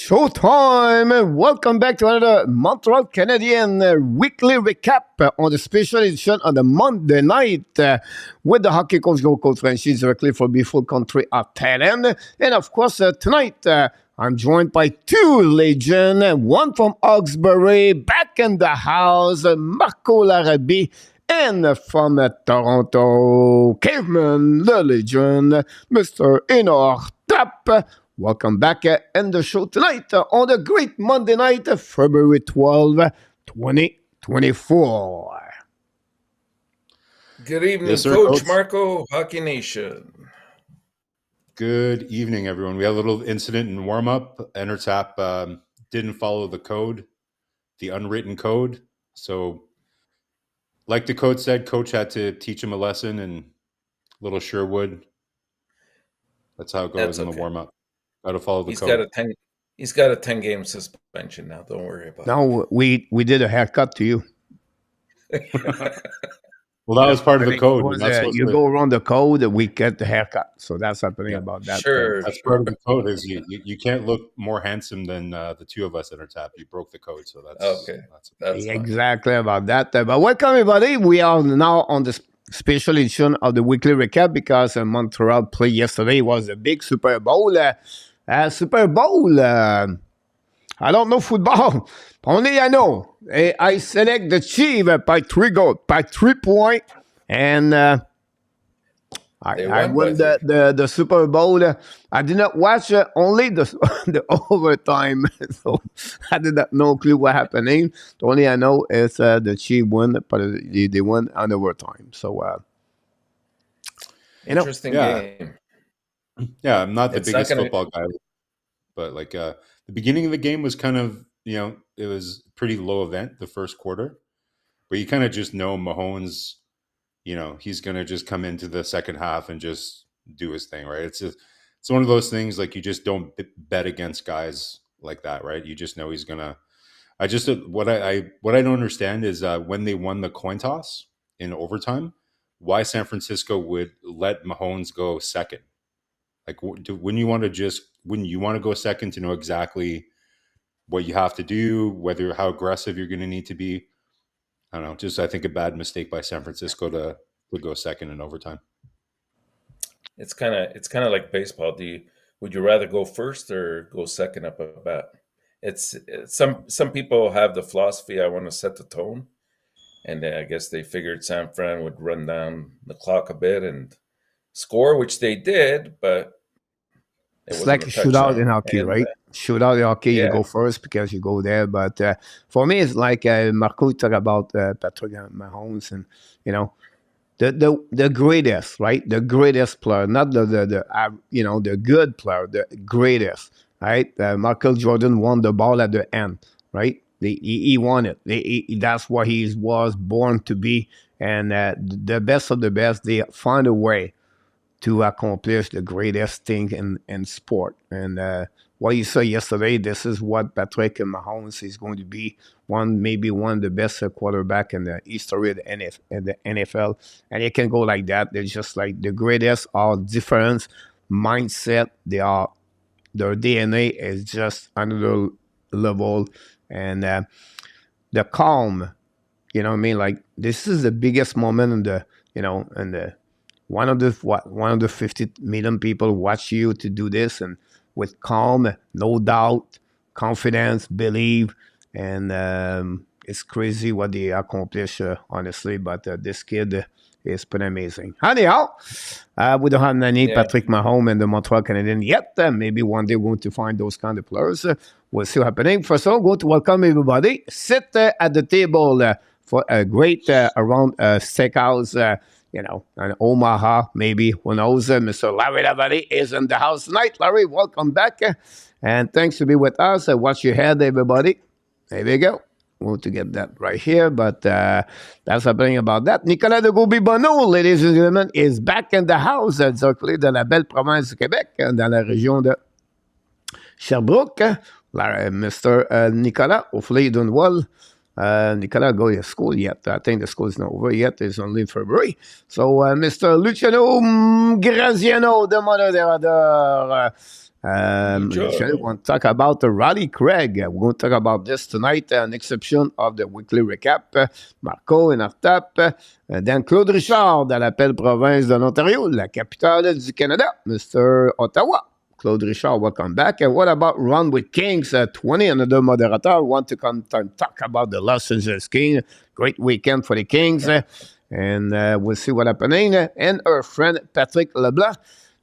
Showtime! Welcome back to another Montreal Canadiens Weekly Recap on the special edition on the Monday night with the hockey coach, Coach Franchise, directly from beautiful country of Thailand. And of course, tonight I'm joined by two legends, one from Hawkesbury, back in the house, Marco Larrabee, and from Toronto, Caveman, the legend, Mr. Enortap. Welcome back in the show tonight on the great Monday night, February 12, 2024. Good evening, Yes, sir, Coach Coach. Marco, Hockey Nation. Good evening, everyone. We had a little incident in warm-up. Enortap didn't follow the code, the unwritten code. So, like the coach said, Coach had to teach him a lesson and little Sherwood. That's how it goes in the warm-up. Got to follow the code. He's got a 10-game suspension now. Don't worry about it. Now we did a haircut to you. Well, that was part of the code. You go around the code, we get the haircut. So that's happening about that. Sure. That's part of the code. Is you can't look more handsome than the two of us at Enortap. You broke the code, so that's okay. That's exactly about that. But welcome, everybody. We are now on the special edition of the weekly recap because Montreal played yesterday. It was a big Super Bowl. I don't know football. Only I know. I select the Chiefs by 3 goals, by 3 points. And I won the Super Bowl. I did not watch only the overtime. So I did not know clue what happening. The only I know is the Chiefs won, but they won on overtime. So, interesting game. Yeah, I'm not the biggest football guy. But the beginning of the game was kind of, it was pretty low event, the first quarter. But you kind of just know Mahomes, he's going to just come into the second half and just do his thing, right? It's one of those things, you just don't bet against guys like that, right? You just know he's going to. What I don't understand is when they won the coin toss in overtime, why San Francisco would let Mahomes go second. When you want to go second to know exactly what you have to do, how aggressive you're going to need to be. I don't know. I think a bad mistake by San Francisco to go second in overtime. It's kind of like baseball. Would you rather go first or go second up a bat? It's some people have the philosophy, I want to set the tone, and I guess they figured San Fran would run down the clock a bit and score, which they did, but it's like a shootout in hockey, right? Shootout in hockey, you go first because you go there. But for me, it's like Marco talked about Patrick Mahomes, and the greatest, right? The greatest player, not the good player, the greatest, right? Michael Jordan won the ball at the end, right? He won it. That's what he was born to be, and the best of the best, they find a way to accomplish the greatest thing in sport. And what you saw yesterday, this is what Patrick Mahomes is going to be, maybe one of the best quarterback in the history of the NFL. And it can go like that. They're just like the greatest, all different mindset. Their DNA is just another level. And the calm, you know what I mean? This is the biggest moment in the one of the 50 million people watch you to do this, and with calm, no doubt, confidence, believe, and it's crazy what they accomplish, honestly. But this kid is pretty amazing. Anyhow, we don't have any Patrick Mahomes and the Montreal Canadiens yet. Maybe one day we're going to find those kind of players. We'll see what's happening. First of all, go to welcome everybody. Sit at the table for a great around steakhouse. In Omaha, maybe, who knows. Mr. Larry Laval is in the house tonight. Larry, welcome back. And thanks to be with us. Watch your head, everybody. There we go. We'll to get that right here, but that's happening about that. Nicolas de Gauby-Bonneau, ladies and gentlemen, is back in the house, directly de la belle province du Québec, dans la région de Sherbrooke. Mr. Nicolas, hopefully you're doing well. Nicolas go to school yet. I think the school is not over yet. It's only in February. So, Mr. Luciano Graziano, the mother We want to talk about the Raleigh Craig. We're going to talk about this tonight, next section of the weekly recap. Marco and Enortap. Then Claude Richard à l'appel province de l'Ontario, la capitale du Canada, Mr. Ottawa. Claude Richard, welcome back. And what about Run with Kings 20? Another moderator want to come and talk about the Los Angeles Kings. Great weekend for the Kings. And we'll see what's happening. And our friend Patrick Leblanc.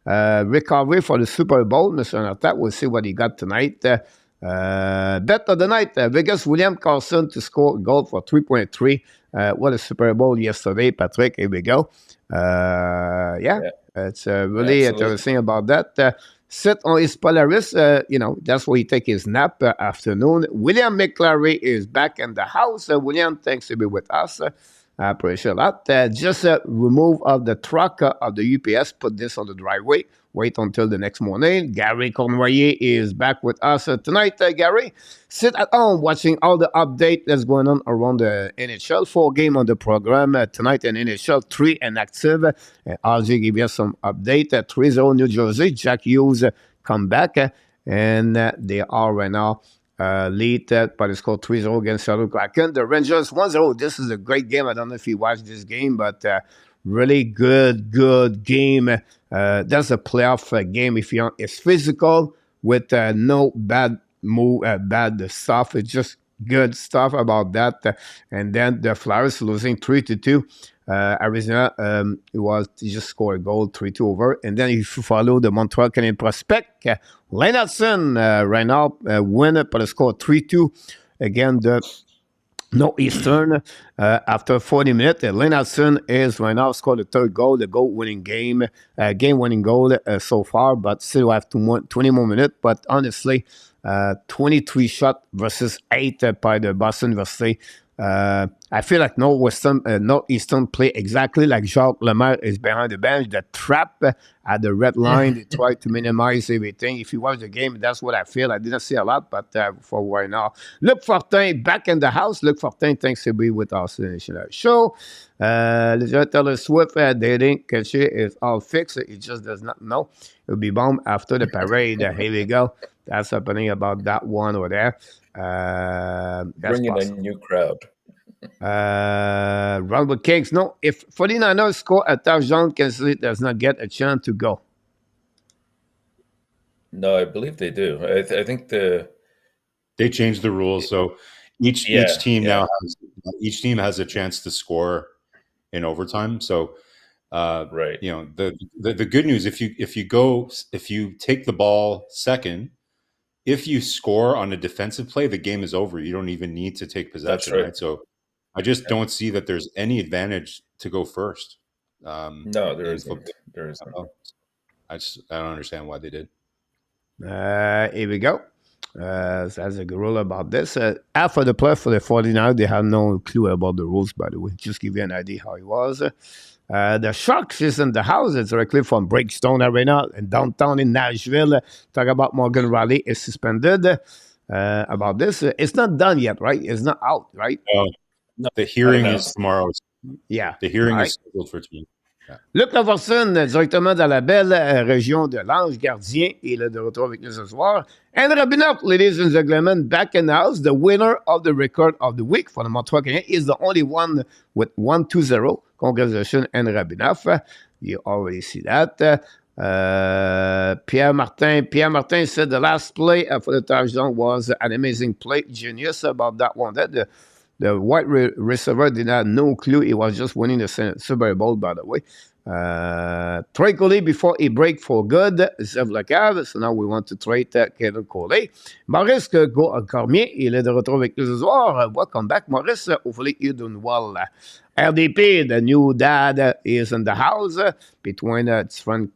Recovery for the Super Bowl, Mr. Enortap. We'll see what he got tonight. Bet of the night, Vegas William Carlson to score a goal for 3.3. What a Super Bowl yesterday, Patrick. Here we go. Yeah, it's really interesting about that. Sit on his Polaris, that's where he take his nap afternoon. William McClary is back in the house. William, thanks to be with us. I appreciate that. Just remove of the truck of the UPS, put this on the driveway, wait until the next morning. Gary Cournoyer is back with us tonight. Gary, sit at home watching all the update that's going on around the NHL. 4 games on the program tonight in NHL, 3 inactive. RJ give you some update. 3-0 New Jersey. Jack Hughes come back, and they are right now lead by the score 3-0 against Seattle Kraken. The Rangers 1-0. This is a great game. I don't know if you watched this game, but really good game. That's a playoff game. If you want, it's physical with no bad move, bad stuff. It's just good stuff about that. And then the Flyers losing 3-2. Arizona, he just scored a goal 3-2 over. And then if you follow the Montreal Canadiens prospect, Lennartson right now win by the score 3-2 again the Northeastern after 40 minutes. Lennartson is right now scored the third goal, the game-winning goal so far, but still have 20 more minutes. But honestly, 23 shot versus 8 by the Boston University. I feel like Northeastern play exactly like Jacques Lemaire is behind the bench. The trap at the red line, they try to minimize everything. If you watch the game, that's what I feel. I didn't see a lot, but for right now. Luc Fortin back in the house. Luc Fortin, thanks to be with us in the show. Taylor Swift dating Caché is all fixed. He just does not know. It'll be bomb after the parade. Here we go. That's happening about that one over there. Bringing possible. A new crowd. Run with Kings. No, if 49ers score a touchdown, Kansas City does not get a chance to go. No, I believe they do. I think they changed the rules, so each team now has a chance to score in overtime. So, right, the good news if you take the ball second. If you score on a defensive play, the game is over. You don't even need to take possession, right? So I just don't see that there's any advantage to go first. No, there isn't. I don't understand why they did. Here we go. That's a good rule about this. After the play for the 49ers, they have no clue about the rules, by the way. Just give you an idea how it was. The Sharks is in the house. It's directly from Breakstone Arena in downtown in Nashville. Talk about Morgan Riley is suspended. About this, it's not done yet, right? It's not out, right? No, the hearing is tomorrow. Yeah, the hearing is scheduled for tomorrow. Yeah. Luc Laverson, directement dans la belle région de l'Ange Gardien, il est de retour avec nous ce soir. And Rabinoff, ladies and gentlemen, back in the house. The winner of the record of the week for the Montreal Canadiens is the only one with 1-2-0. Congratulations, and Rabinoff. You already see that. Pierre Martin said the last play for the touchdown was an amazing play. Genius about that one. The white receiver did not have no clue. He was just winning the Super Bowl, by the way. Trade Guhle before he break for good. Zev Lecave. So now we want to trade Kevin Guhle. Maurice Cormier, il est de retour avec nous ce soir. Welcome back, Maurice. Hopefully you're doing well. RDP, the new dad, is in the house between different,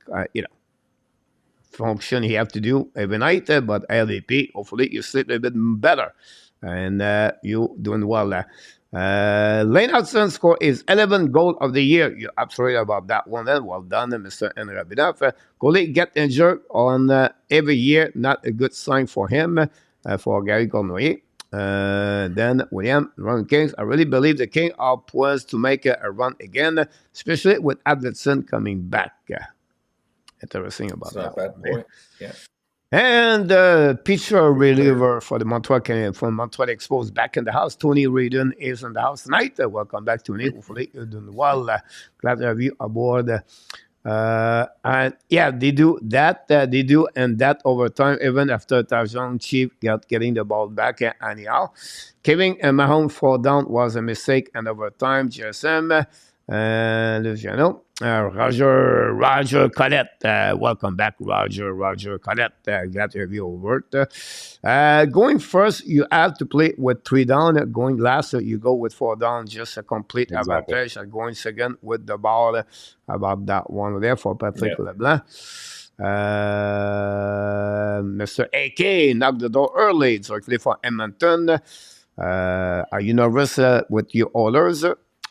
function he have to do every night. But RDP, hopefully you sleep a bit better. And you doing well. Lane Hudson score is 11 goal of the year. You're absolutely about that one. Then well done, Mr. Rabinoff. Guhle get injured on every year. Not a good sign for him. For Gary Cournoyer. Then William Run Kings. I really believe the King are poised to make a run again, especially with Adletson coming back. Interesting about that. Not a bad point. Yeah. And pitcher reliever for the Montreal Canadiens from Montreal Expos back in the house. Tony Radon is in the house tonight. Welcome back, Tony. Hopefully you're doing well. Glad to have you aboard. And yeah, they do that. They do, and that overtime, even after touchdown, Chief getting the ball back anyhow. Kevin Mahomes fall down was a mistake, and overtime, GSM. Luciano, Roger Collette. Welcome back, Roger Collette. Glad to have you over. Going first, you have to play with 3 down. Going last, you go with 4 down. Just a complete advantage. Going second with the ball. About that one there for Patrick Leblanc. Mr. AK knocked the door early. Directly for Edmonton. Are you nervous with your orders?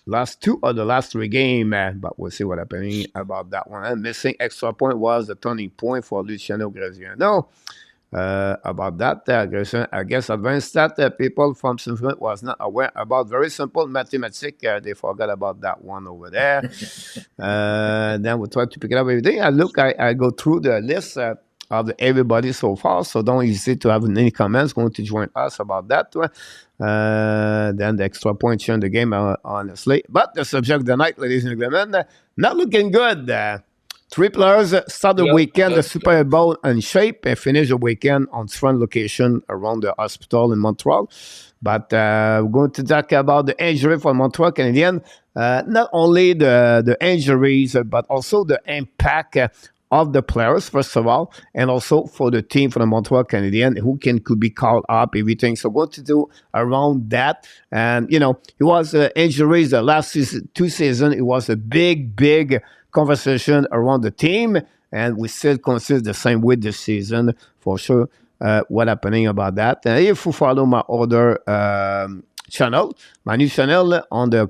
Last 2 of the last 3 games, but we'll see what happening about that one. And missing extra point was the turning point for Luciano Graziano. About that, I guess advanced stat people from Smith was not aware about. Very simple mathematics. They forgot about that one over there. Then we try to pick it up every day. I go through the list of everybody so far, so don't hesitate to have any comments. Going to join us about that one. Then the extra point in the game, honestly. But the subject of the night, ladies and gentlemen, not looking good. 3 players start the weekend, the Super Bowl in shape, and finish the weekend on different location around the hospital in Montreal. But we're going to talk about the injury for Montreal Canadiens. Not only the injuries, but also the impact of the players, first of all, and also for the team, for the Montreal Canadiens, who could be called up, everything. So what to do around that? And, it was injuries the last 2 seasons. It was a big conversation around the team, and we still consider the same way this season, for sure. What happening about that? If you follow my other channel, my new channel on the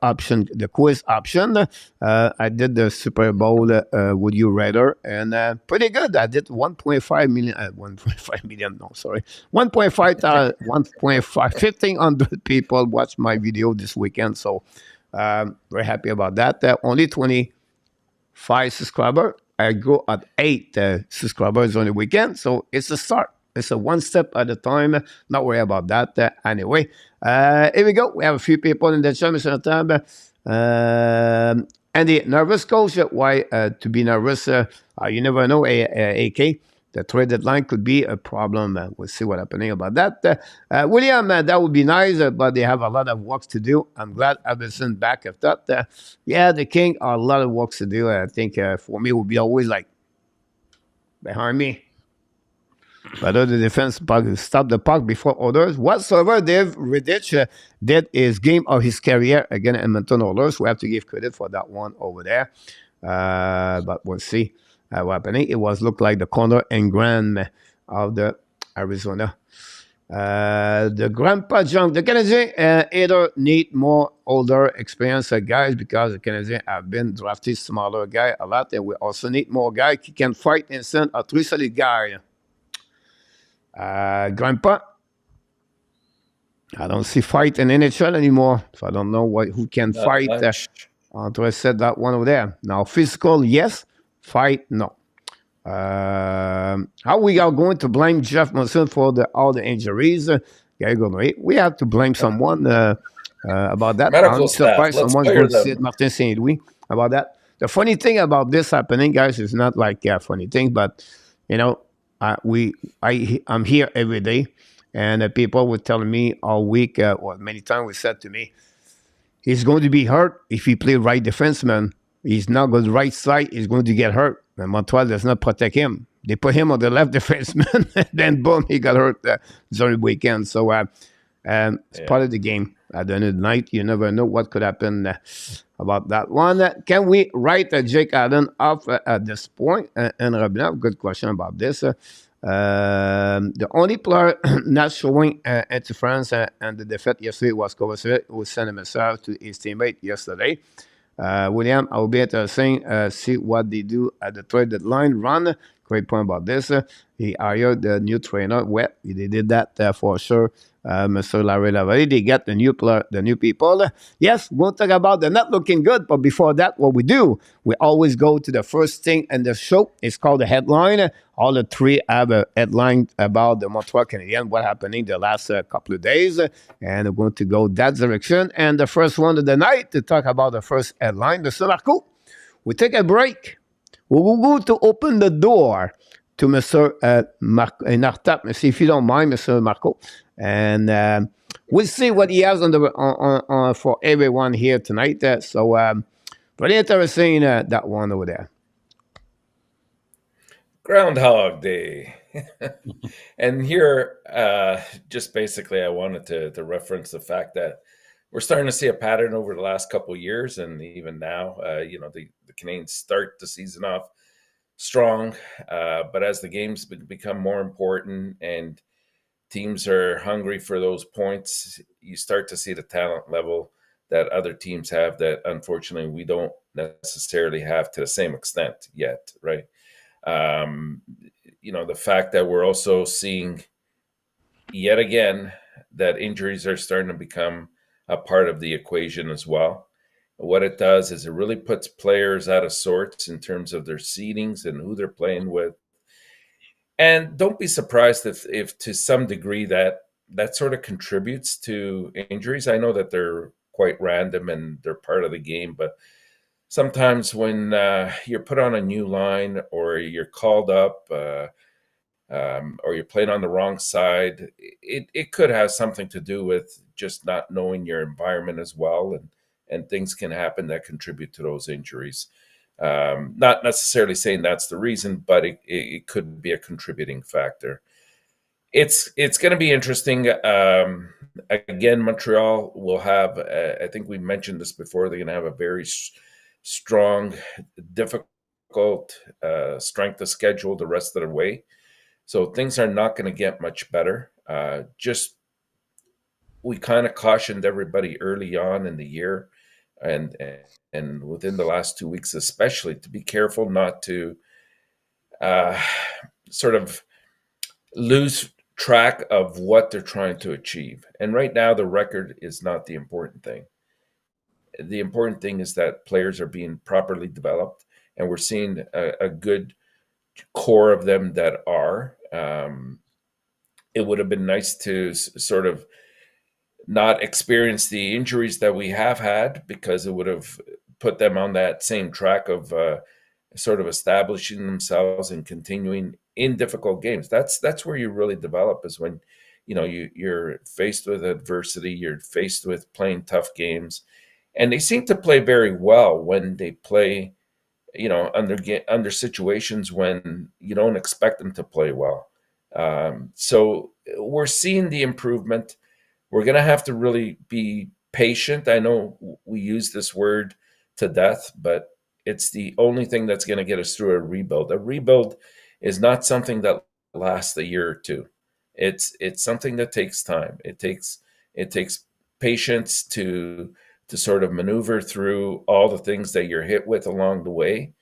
option, the quiz option, I did the Super Bowl Would You Rather, and pretty good. I did 1.5 million, 1.5 million, no, sorry, 1.5 people watched my video this weekend, so very happy about that. Only 25 subscribers. I go at 8 subscribers on the weekend, so it's a start. It's a one step at a time. Not worry about that. Anyway, here we go. We have a few people in the chat, Mr. Tab. Andy, nervous, coach? Why to be nervous? You never know, AK. The trade deadline could be a problem. We'll see what's happening about that. William, that would be nice, but they have a lot of work to do. I'm glad Everson back at that. The King are a lot of work to do. I think for me, it would be always like behind me. But the defense stop the puck before others. Whatsoever Dave Riddich did his game of his career against Edmonton Oilers. We have to give credit for that one over there. But we'll see what's happening. It looked like the corner and grand of the Arizona. The grandpa junk. The Canadiens either need more older, experienced guys, because the Canadiens have been drafted smaller guy a lot, and we also need more guys who can fight and send a 3 solid guy. Grandpa, I don't see fight in NHL anymore, so I don't know who can fight. Andre said that one over there. Now, physical, yes. Fight, no. How we are going to blame Jeff Monson for all the injuries? We have to blame someone about that. Medical staff. Someone's going to say Martin Saint-Louis about that. The funny thing about this happening, guys, is not like a funny thing, but I'm here every day, and people were telling me all week, or many times we said to me, he's going to be hurt if he play right defenseman. He's not going to right side, he's going to get hurt. And Montreal does not protect him. They put him on the left defenseman, then boom, he got hurt during the weekend. So it's part of the game. At the end of the night, you never know what could happen about that one. Can we write Jake Allen off at this point? And Robin, good question about this. The only player not showing interference and the defeat yesterday was Kovacevic, who sent a message to his teammate yesterday. William, I will be interesting see what they do at the trade deadline run. great point about this. He hired the new trainer. Well, they did that for sure. Mr. Larry Laval, they get the new people. Yes, we'll talk about they're not looking good, but before that, what we do, we always go to the first thing in the show. It's called the headline. All the three have a headline about the Montreal Canadiens, what happening the last couple of days, and we're going to go that direction. And the first one of the night to talk about the first headline, Mr. Marco, we take a break. We will go to open the door to Mr. Enortap, if you don't mind, Mr. Marco. And we'll see what he has on for everyone here tonight. Pretty interesting, that one over there. Groundhog Day. And here, just basically, I wanted to reference the fact that we're starting to see a pattern over the last couple of years, and even now, the Canadiens start the season off strong, but as the games become more important and teams are hungry for those points, you start to see the talent level that other teams have that unfortunately we don't necessarily have to the same extent yet, right? The fact that we're also seeing yet again that injuries are starting to become a part of the equation as well. What it does is it really puts players out of sorts in terms of their seedings and who they're playing with. And don't be surprised if to some degree that sort of contributes to injuries. I know that they're quite random and they're part of the game, but sometimes when you're put on a new line or you're called up or you're playing on the wrong side, it could have something to do with just not knowing your environment as well, and things can happen that contribute to those injuries. Not necessarily saying that's the reason, but it could be a contributing factor. It's going to be interesting. Again, Montreal will have, I think we mentioned this before, they're going to have a very strong, difficult strength of schedule the rest of the way. So things are not going to get much better. We kind of cautioned everybody early on in the year and within the last 2 weeks especially to be careful not to sort of lose track of what they're trying to achieve. And right now the record is not the important thing. The important thing is that players are being properly developed, and we're seeing a good core of them that are. It would have been nice to sort of not experience the injuries that we have had, because it would have put them on that same track of sort of establishing themselves and continuing in difficult games. That's where you really develop, is when you're faced with adversity, you're faced with playing tough games, and they seem to play very well when they play under situations when you don't expect them to play well. So we're seeing the improvement. We're going to have to really be patient. I know we use this word to death, but it's the only thing that's going to get us through a rebuild. A rebuild is not something that lasts a year or two. It's something that takes time. It takes patience to sort of maneuver through all the things that you're hit with along the way,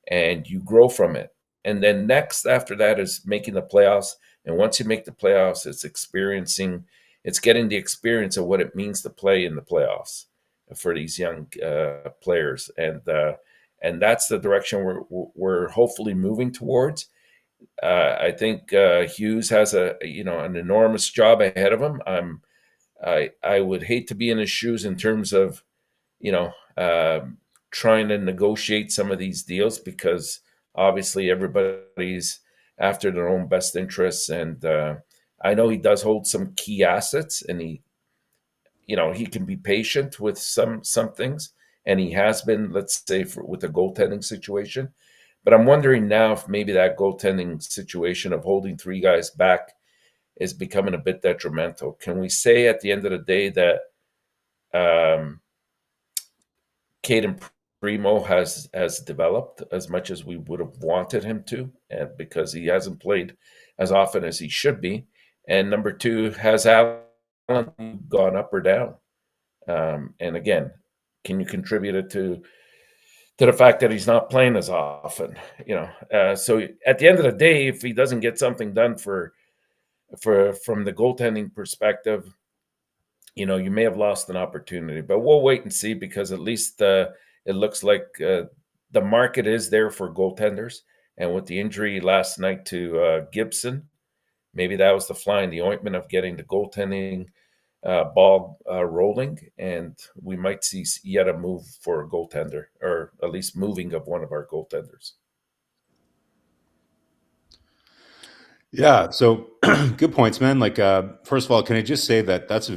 and you grow from it. And then next after that is making the playoffs. And once you make the playoffs, it's getting the experience of what it means to play in the playoffs for these young players. And that's the direction we're hopefully moving towards. I think Hughes has an enormous job ahead of him. I would hate to be in his shoes in terms of, trying to negotiate some of these deals, because obviously everybody's after their own best interests. And I know he does hold some key assets, and he can be patient with some things, and he has been, let's say, with the goaltending situation. But I'm wondering now if maybe that goaltending situation of holding three guys back is becoming a bit detrimental. Can we say at the end of the day that Caden Primo has developed as much as we would have wanted him to, and because he hasn't played as often as he should be? And number two, has Allen gone up or down? And again, can you contribute it to to the fact that he's not playing as often, so at the end of the day, if he doesn't get something done from the goaltending perspective, you may have lost an opportunity, but we'll wait and see, because at least it looks like the market is there for goaltenders. And with the injury last night to Gibson, maybe that was the fly in the ointment of getting the goaltending ball rolling, and we might see yet a move for a goaltender, or at least moving of one of our goaltenders. Yeah, so good points, man. Like, first of all, can I just say that that's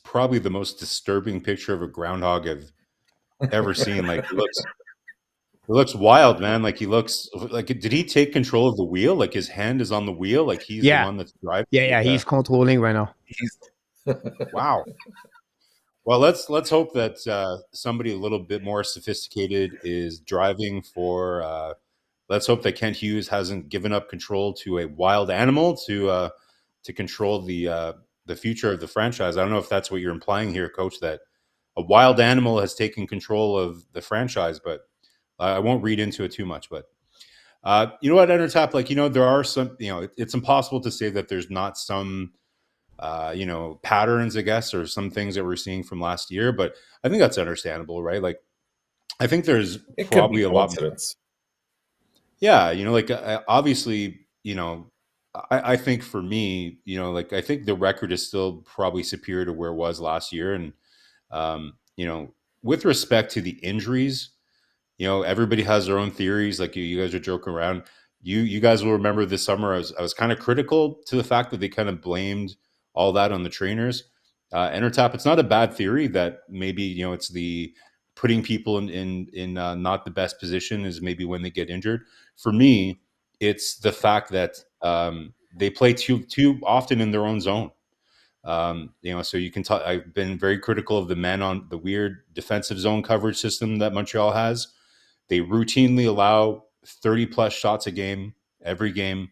probably the most disturbing picture of a groundhog I've ever seen. Like, he looks wild, man. Like, he looks like, did he take control of the wheel? Like, his hand is on the wheel, like he's the one that's driving. Yeah, he's controlling right now. Wow. Well, let's hope that somebody a little bit more sophisticated is driving for. Let's hope that Kent Hughes hasn't given up control to a wild animal to control the future of the franchise. I don't know if that's what you're implying here, Coach, that a wild animal has taken control of the franchise, but I won't read into it too much. But you know what, Enortap, like, there are some, it's impossible to say that there's not some patterns, I guess, or some things that we're seeing from last year, but I think that's understandable, right? Like, I think there's probably a lot more. Yeah, like, obviously, I think for me, like, I think the record is still probably superior to where it was last year. And, with respect to the injuries, everybody has their own theories. Like, you guys are joking around. You guys will remember this summer, I was kind of critical to the fact that they kind of blamed all that on the trainers. Enortap, it's not a bad theory that maybe, it's the putting people in not the best position is maybe when they get injured. For me, it's the fact that they play too often in their own zone. So you can tell I've been very critical of the men on the weird defensive zone coverage system that Montreal has. They routinely allow 30 plus shots a game, every game.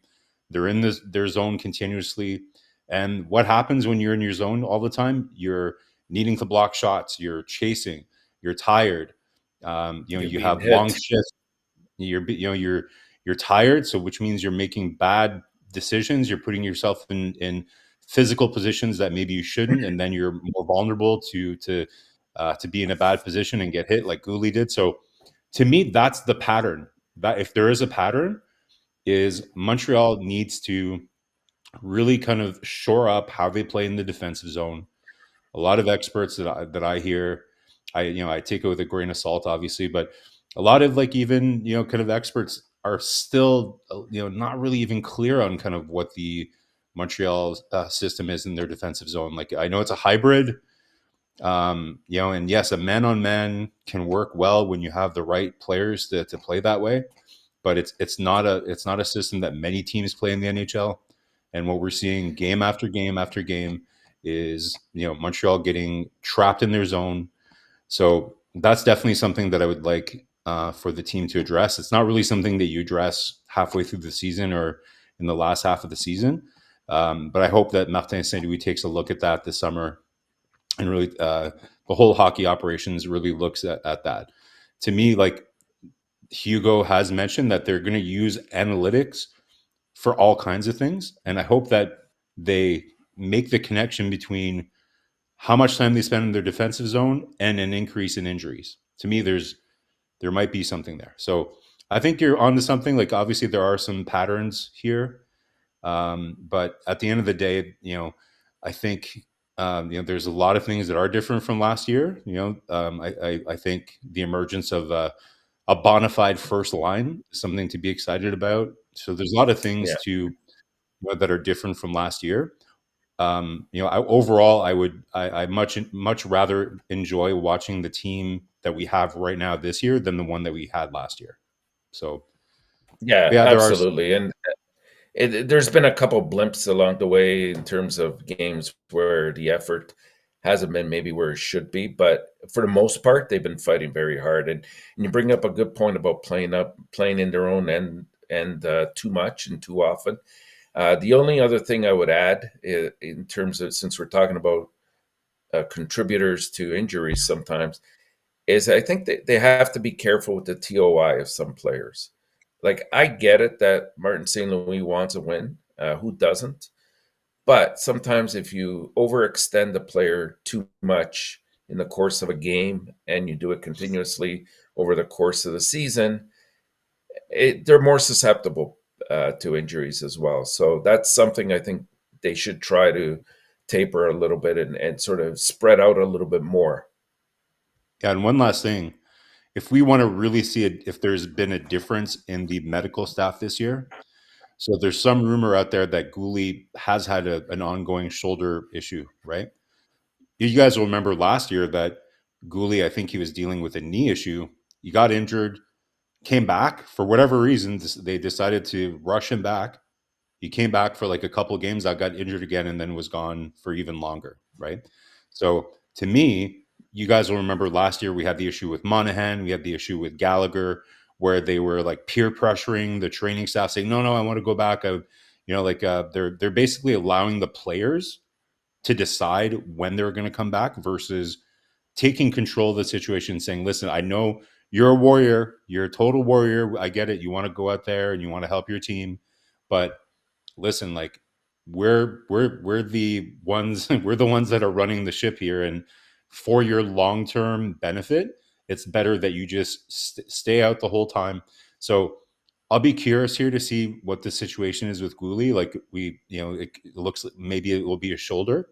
They're in their zone continuously. And what happens when you're in your zone all the time? You're needing to block shots. You're chasing. You're tired. You have long shifts. You're tired. So which means you're making bad decisions. You're putting yourself in physical positions that maybe you shouldn't, and then you're more vulnerable to be in a bad position and get hit like Guhle did. So to me, that's the pattern. That if there is a pattern, is Montreal needs to really kind of shore up how they play in the defensive zone. A lot of experts that I hear, I take it with a grain of salt, obviously, but a lot of, like, even, kind of experts are still, not really even clear on kind of what the Montreal system is in their defensive zone. Like, I know it's a hybrid, and yes, a man-on-man can work well when you have the right players to play that way, but it's not a system that many teams play in the NHL. And what we're seeing game after game after game is, Montreal getting trapped in their zone. So that's definitely something that I would like for the team to address. It's not really something that you address halfway through the season or in the last half of the season. But I hope that Martin Saint-Louis takes a look at that this summer, and really the whole hockey operations really looks at that. To me, like, Hugo has mentioned that they're going to use analytics for all kinds of things. And I hope that they make the connection between how much time they spend in their defensive zone and an increase in injuries. To me, there might be something there. So I think you're onto something. Like, obviously there are some patterns here. But at the end of the day, I think, there's a lot of things that are different from last year. I think the emergence of a bona fide first line is something to be excited about. So there's a lot of things that are different from last year. Overall, I much rather enjoy watching the team that we have right now this year than the one that we had last year. So yeah, absolutely. And there's been a couple blimps along the way in terms of games where the effort hasn't been maybe where it should be, but for the most part, they've been fighting very hard. And you bring up a good point about playing in their own end and too much and too often. The only other thing I would add in terms of, since we're talking about contributors to injuries sometimes, is I think they have to be careful with the TOI of some players. Like, I get it that Martin St. Louis wants a win. Who doesn't? But sometimes if you overextend a player too much in the course of a game and you do it continuously over the course of the season, they're more susceptible to injuries as well. So that's something I think they should try to taper a little bit and sort of spread out a little bit more. Yeah, and one last thing. If we want to really see if there's been a difference in the medical staff this year, so there's some rumor out there that Guhle has had an ongoing shoulder issue, right? You guys will remember last year that Guhle, I think he was dealing with a knee issue. He got injured, came back for whatever reason. They decided to rush him back. He came back for like a couple of games, got injured again, and then was gone for even longer, right? So to me, you guys will remember last year we had the issue with Monahan, we had the issue with Gallagher, where they were like peer pressuring the training staff, saying, "No, I want to go back." They're basically allowing the players to decide when they're going to come back versus taking control of the situation, saying, "Listen, I know you're a warrior, you're a total warrior. I get it. You want to go out there and you want to help your team, but listen, like we're the ones we're the ones that are running the ship here, and for your long-term benefit, it's better that you just stay out the whole time." So I'll be curious here to see what the situation is with Guhle. Like it looks like maybe it will be a shoulder.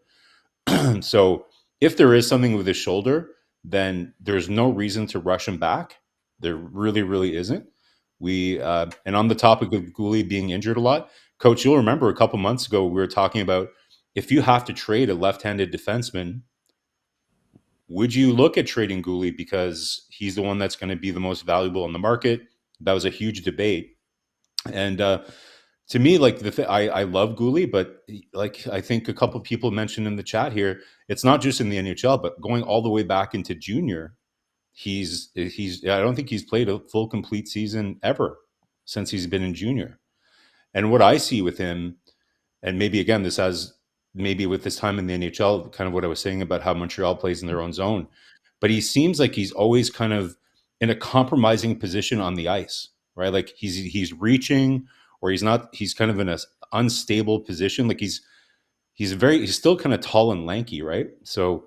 So if there is something with his shoulder, then there's no reason to rush him back. There really, really isn't. And on the topic of Guhle being injured a lot, Coach, you'll remember a couple months ago we were talking about if you have to trade a left-handed defenseman, would you look at trading Guhle because he's the one that's going to be the most valuable in the market? That was a huge debate. And to me, like I love Guhle, but like I think a couple of people mentioned in the chat here, it's not just in the NHL, but going all the way back into junior, he's I don't think he's played a full complete season ever since he's been in junior. And what I see with him, and maybe again, this has maybe with this time in the NHL, kind of what I was saying about how Montreal plays in their own zone, but he seems like he's always kind of in a compromising position on the ice, right? Like he's reaching, or he's not. He's kind of in an unstable position. Like he's still kind of tall and lanky, right? So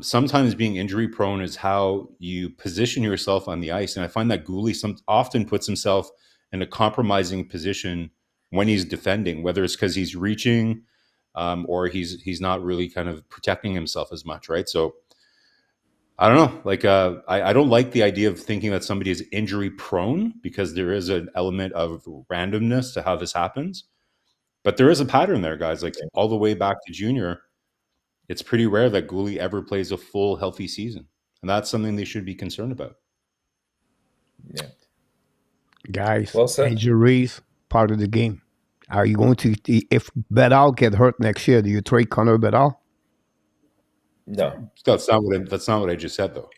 sometimes being injury prone is how you position yourself on the ice, and I find that Guhle often puts himself in a compromising position when he's defending, whether it's because he's reaching or he's not really kind of protecting himself as much, right? So I don't know. Like I don't like the idea of thinking that somebody is injury prone because there is an element of randomness to how this happens. But there is a pattern there, guys. Like all the way back to junior, it's pretty rare that Guhle ever plays a full healthy season. And that's something they should be concerned about. Yeah. Guys, injuries, part of the game. Are you going to, if Bedell get hurt next year, do you trade Connor Bedell? No. That's not what I just said, though.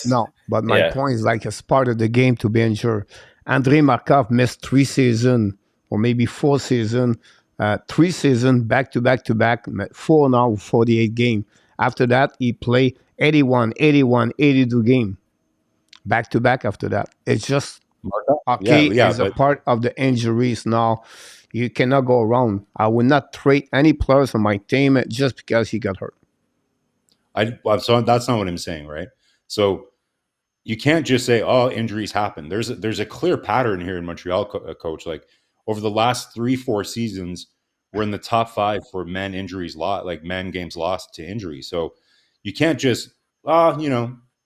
No, but my point is like it's part of the game to be injured. Andrei Markov missed 3 seasons or maybe 4 seasons, 3 seasons back-to-back, 4 now, 48 games. After that, he played 81, 82 games back-to-back after that. It's just hockey is a part of the injuries now. You cannot go around. I would not trade any players on my team just because he got hurt. So that's not what I'm saying, right? So you can't just say, "Oh, injuries happen." There's a clear pattern here in Montreal, Coach. Like over the last 3-4 seasons, we're in the top 5 for men injuries men games lost to injury. So you can't just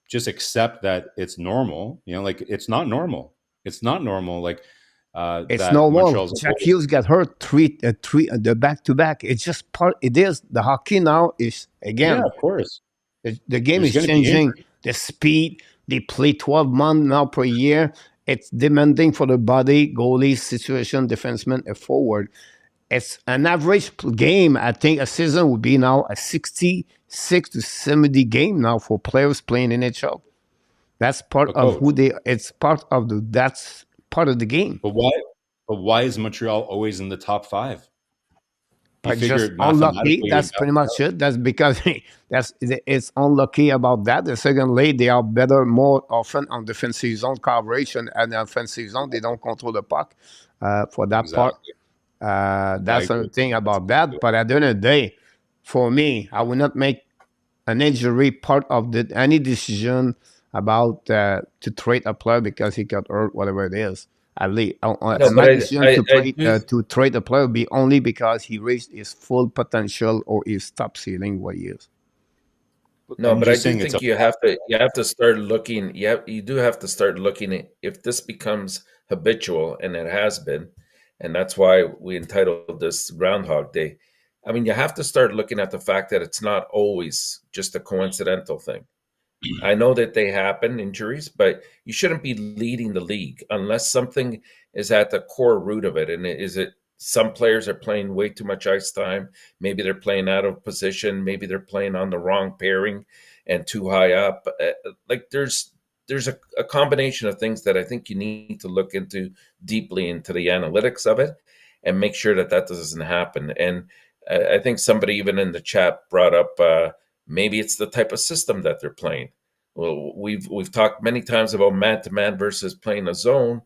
just accept that it's normal. Like it's not normal. It's not normal. Like it's normal. Jack Hughes got hurt 3 the back-to-back. It's just part. It is the hockey now is again. Yeah, of course. The game is changing. The speed. They play 12 months now per year. It's demanding for the body, goalie, situation, defenseman, and forward. It's an average game. I think a season would be now a 66 to 70 game now for players playing NHL. That's part of who they. It's part of that's part of the game. But why is Montreal always in the top 5? But just unlucky. That's pretty much it. That's because it's unlucky about that. The secondly, they are better more often on defensive zone coverage and offensive zone. They don't control the puck for that part. That's the thing about that. But at the end of the day, for me, I will not make an injury part of any decision about to trade a player because he got hurt, whatever it is. At least, my decision to trade a player will be only because he reached his full potential or his top ceiling, what he is. No, but I do think you have to start looking. You do have to start looking at if this becomes habitual, and it has been, and that's why we entitled this Groundhog Day. I mean, you have to start looking at the fact that it's not always just a coincidental thing. I know that they happen, injuries, but you shouldn't be leading the league unless something is at the core root of it. And is it some players are playing way too much ice time? Maybe they're playing out of position. Maybe they're playing on the wrong pairing and too high up. Like there's a combination of things that I think you need to look into deeply into the analytics of it and make sure that doesn't happen. And I think somebody even in the chat brought up maybe it's the type of system that they're playing. Well, we've talked many times about man-to-man versus playing a zone.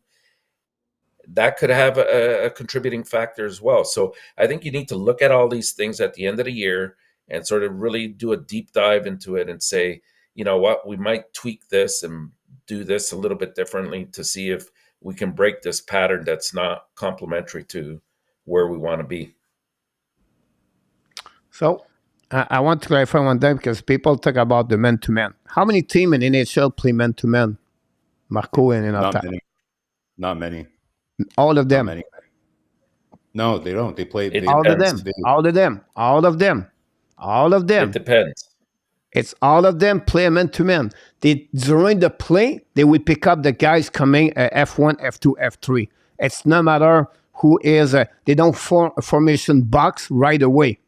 That could have a contributing factor as well. So I think you need to look at all these things at the end of the year and sort of really do a deep dive into it and say, you know what, we might tweak this and do this a little bit differently to see if we can break this pattern that's not complementary to where we want to be. So I want to clarify one thing because people talk about the man-to-man. How many teams in NHL play man-to-man? Marco and Enortap. Not many. All of them. Not many. No, they don't. They play all of them. All of them. All of them. All of them. It depends. It's all of them play man-to-man. During the play, they will pick up the guys coming F1, F2, F3. It's no matter who is. They don't form a formation box right away.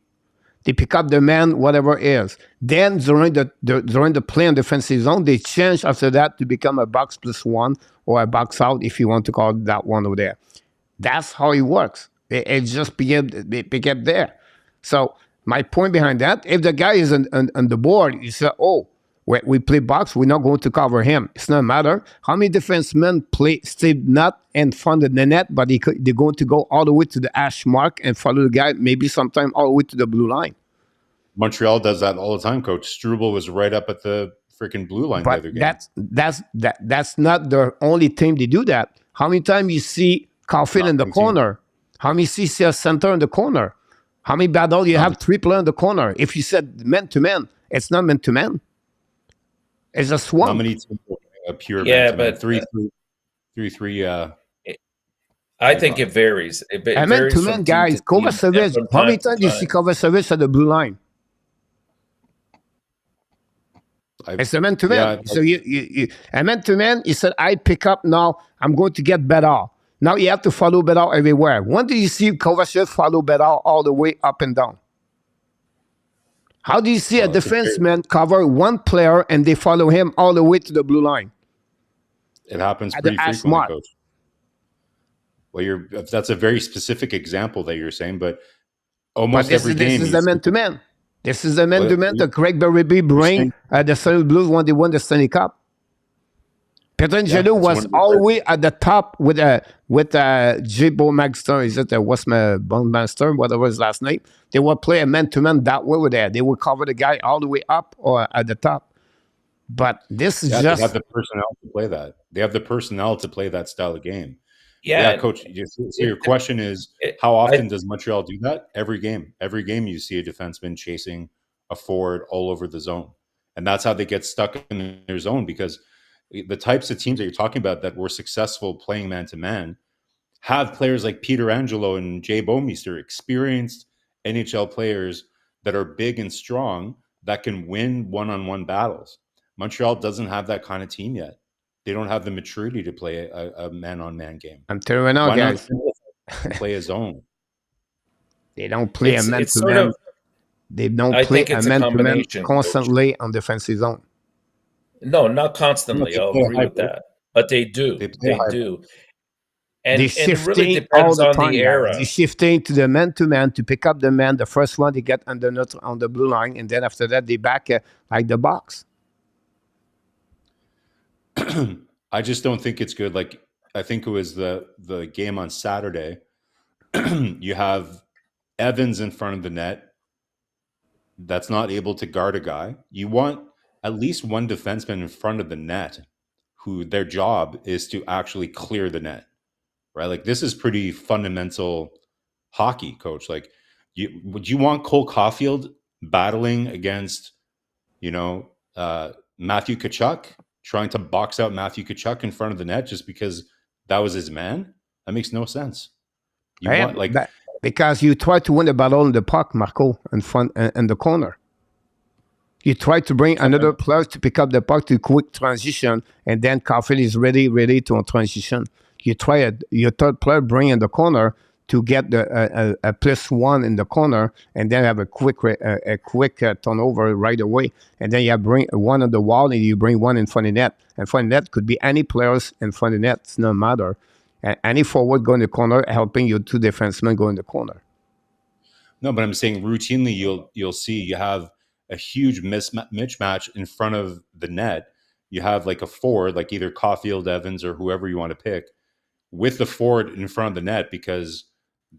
They pick up the man, whatever it is. Then during the play in defensive zone, they change after that to become a box plus one or a box out, if you want to call it that one over there. That's how it works. It just pick up there. So my point behind that, if the guy is on the board, you say, oh, we play box, we're not going to cover him. It's not matter how many defensemen stay not in front of the net, but they're going to go all the way to the hash mark and follow the guy, maybe sometime all the way to the blue line. Montreal does that all the time, Coach. Struble was right up at the freaking blue line the other game. That's not the only team they do that. How many times you see Caulfield in the corner? How many see a center in the corner? How many battle you have 3 players in the corner? If you said man-to-man, it's not man-to-man. It's a swamp. How many teams a pure man-to-man? 3-3. I think it varies. It varies man-to-man, guys. Kovacevic. How many times do you see Kovacevic at the blue line? It's a man-to-man. Yeah, so a man-to-man, he said, I pick up now. I'm going to get better. Now you have to follow Bedard everywhere. When do you see Kovacevic follow Bedard all the way up and down? How do you see a defenseman cover one player and they follow him all the way to the blue line? It happens pretty frequently, Coach. Well, that's a very specific example that you're saying, but almost every game. This is the man-to-man. This is the man-to-man that Craig Berube bring the St. Blues when they won the Stanley Cup. Pietrangelo was all the way at the top with J-Bo Magster. Is it Westmaster, whatever his last name? They will play a man-to-man that way with that. They will cover the guy all the way up or at the top. But this is just... They have the personnel to play that. They have the personnel to play that style of game. Yeah, Coach. So your question is, how often does Montreal do that? Every game. Every game you see a defenseman chasing a forward all over the zone. And that's how they get stuck in their zone, because the types of teams that you're talking about that were successful playing man-to-man have players like Peter Angelo and Jay Bouwmeester, experienced NHL players that are big and strong that can win one-on-one battles. Montreal doesn't have that kind of team yet. They don't have the maturity to play a man-on-man game. I'm telling you right now, guys. Play a zone. They don't play a man-to-man. They don't play a man-to-man constantly on defensive zone. No, not constantly. I'll agree with that. But they do. They do. And They're it really shifting all depends the on time, the guys. era. They're shifting to the man-to-man to pick up the man. The first one they get on the blue line, and then after that they back like the box. I just don't think it's good. Like, I think it was the game on Saturday. You have Evans in front of the net that's not able to guard a guy. You want at least one defenseman in front of the net who their job is to actually clear the net, right? Like, this is pretty fundamental hockey, coach. Like, would you want Cole Caulfield battling against, Matthew Tkachuk, trying to box out Matthew Tkachuk in front of the net just because that was his man? That makes no sense. Because you try to win the battle in the puck, Marco, in front in the corner. You try to bring another player to pick up the puck to quick transition, and then Caulfield is ready to transition. You try your third player bring in the corner to get a +1 in the corner, and then have a quick turnover right away. And then you bring one on the wall, and you bring one in front of net. And front of net could be any players in front of net. It's no matter. Any forward go in the corner, helping your two defensemen go in the corner. No, but I'm saying routinely you'll see you have a huge mismatch in front of the net. You have like a forward, like either Caulfield, Evans, or whoever you want to pick, with the forward in front of the net, because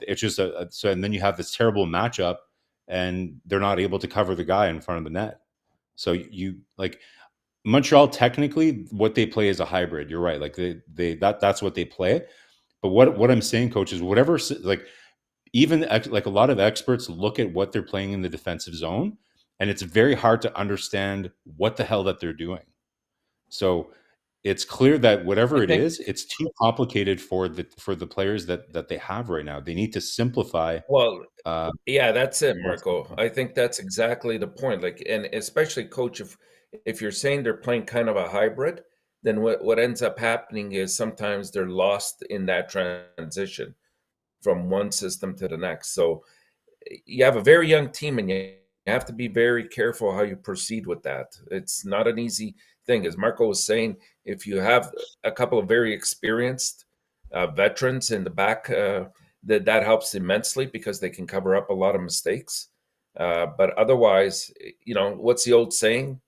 it's just so. And then you have this terrible matchup, and they're not able to cover the guy in front of the net. So you like Montreal. Technically, what they play is a hybrid. You're right. Like that's what they play. But what I'm saying, coach, is whatever. Like, even like a lot of experts look at what they're playing in the defensive zone, and it's very hard to understand what the hell that they're doing. So it's clear that whatever it is, it's too complicated for the players that they have right now. They need to simplify. Well, yeah, that's it, Marco. I think that's exactly the point. Like, and especially, coach, if you're saying they're playing kind of a hybrid, then what ends up happening is sometimes they're lost in that transition from one system to the next. So you have a very young team, and you have to be very careful how you proceed with that. It's not an easy thing. As Marco was saying, if you have a couple of very experienced veterans in the back, that helps immensely because they can cover up a lot of mistakes. But otherwise, what's the old saying?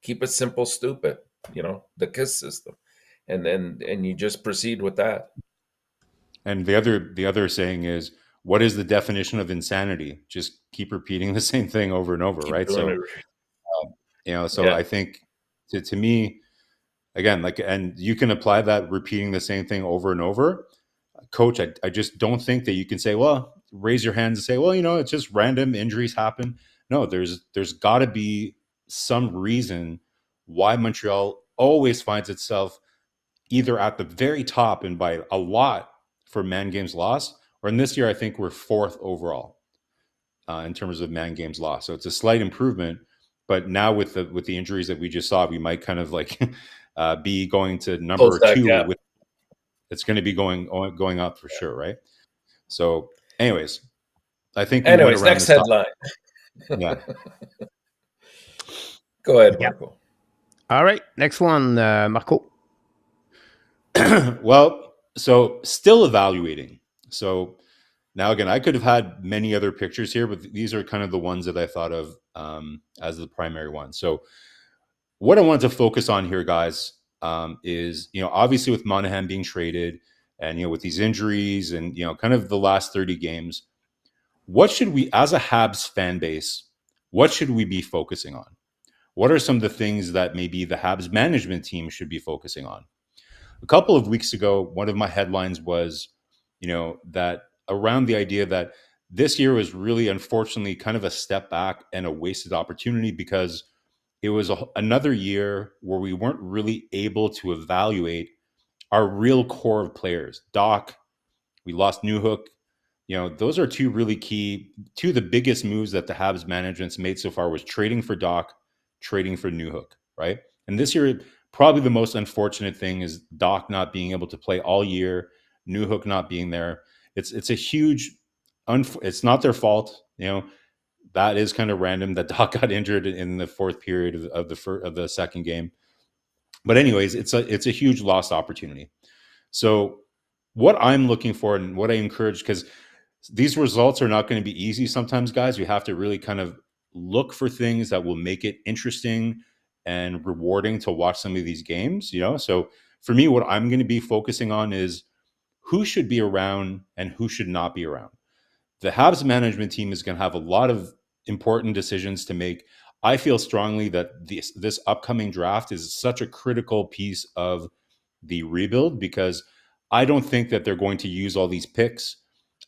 Keep it simple, stupid. The KISS system, and you just proceed with that. And the other saying is, what is the definition of insanity? Just keep repeating the same thing over and over, right? So, I think to me, again, like, and you can apply that repeating the same thing over and over. Coach, I just don't think that you can say, well, raise your hands and say, well, it's just random, injuries happen. No, there's got to be some reason why Montreal always finds itself either at the very top and by a lot for man games lost, or in this year, I think we're 4th overall in terms of man games lost. So it's a slight improvement, but now with the injuries that we just saw, we might kind of like be going to number 2. It's going to be going up for sure, right? So, anyways, I think. Next headline. Yeah. Go ahead, Marco. All right, next one, Marco. Well, so still evaluating. So now, again, I could have had many other pictures here, but these are kind of the ones that I thought of as the primary ones. So what I want to focus on here, guys, is, obviously with Monahan being traded and, with these injuries and, kind of the last 30 games, what should we, as a Habs fan base, what should we be focusing on? What are some of the things that maybe the Habs management team should be focusing on? A couple of weeks ago, one of my headlines was, that around the idea that this year was really, unfortunately, kind of a step back and a wasted opportunity, because it was another year where we weren't really able to evaluate our real core of players. Doc, we lost Newhook. Those are two really key, two of the biggest moves that the Habs management's made so far was trading for Doc, trading for Newhook, right? And this year, probably the most unfortunate thing is Doc not being able to play all year, Newhook not being there. It's a huge, it's not their fault. That is kind of random that Doc got injured in the 4th period of the second game. But anyways, it's a huge lost opportunity. So what I'm looking for and what I encourage, because these results are not going to be easy sometimes, guys. You have to really kind of look for things that will make it interesting and rewarding to watch some of these games, So for me, what I'm going to be focusing on is who should be around and who should not be around. The Habs management team is going to have a lot of important decisions to make. I feel strongly that this upcoming draft is such a critical piece of the rebuild, because I don't think that they're going to use all these picks.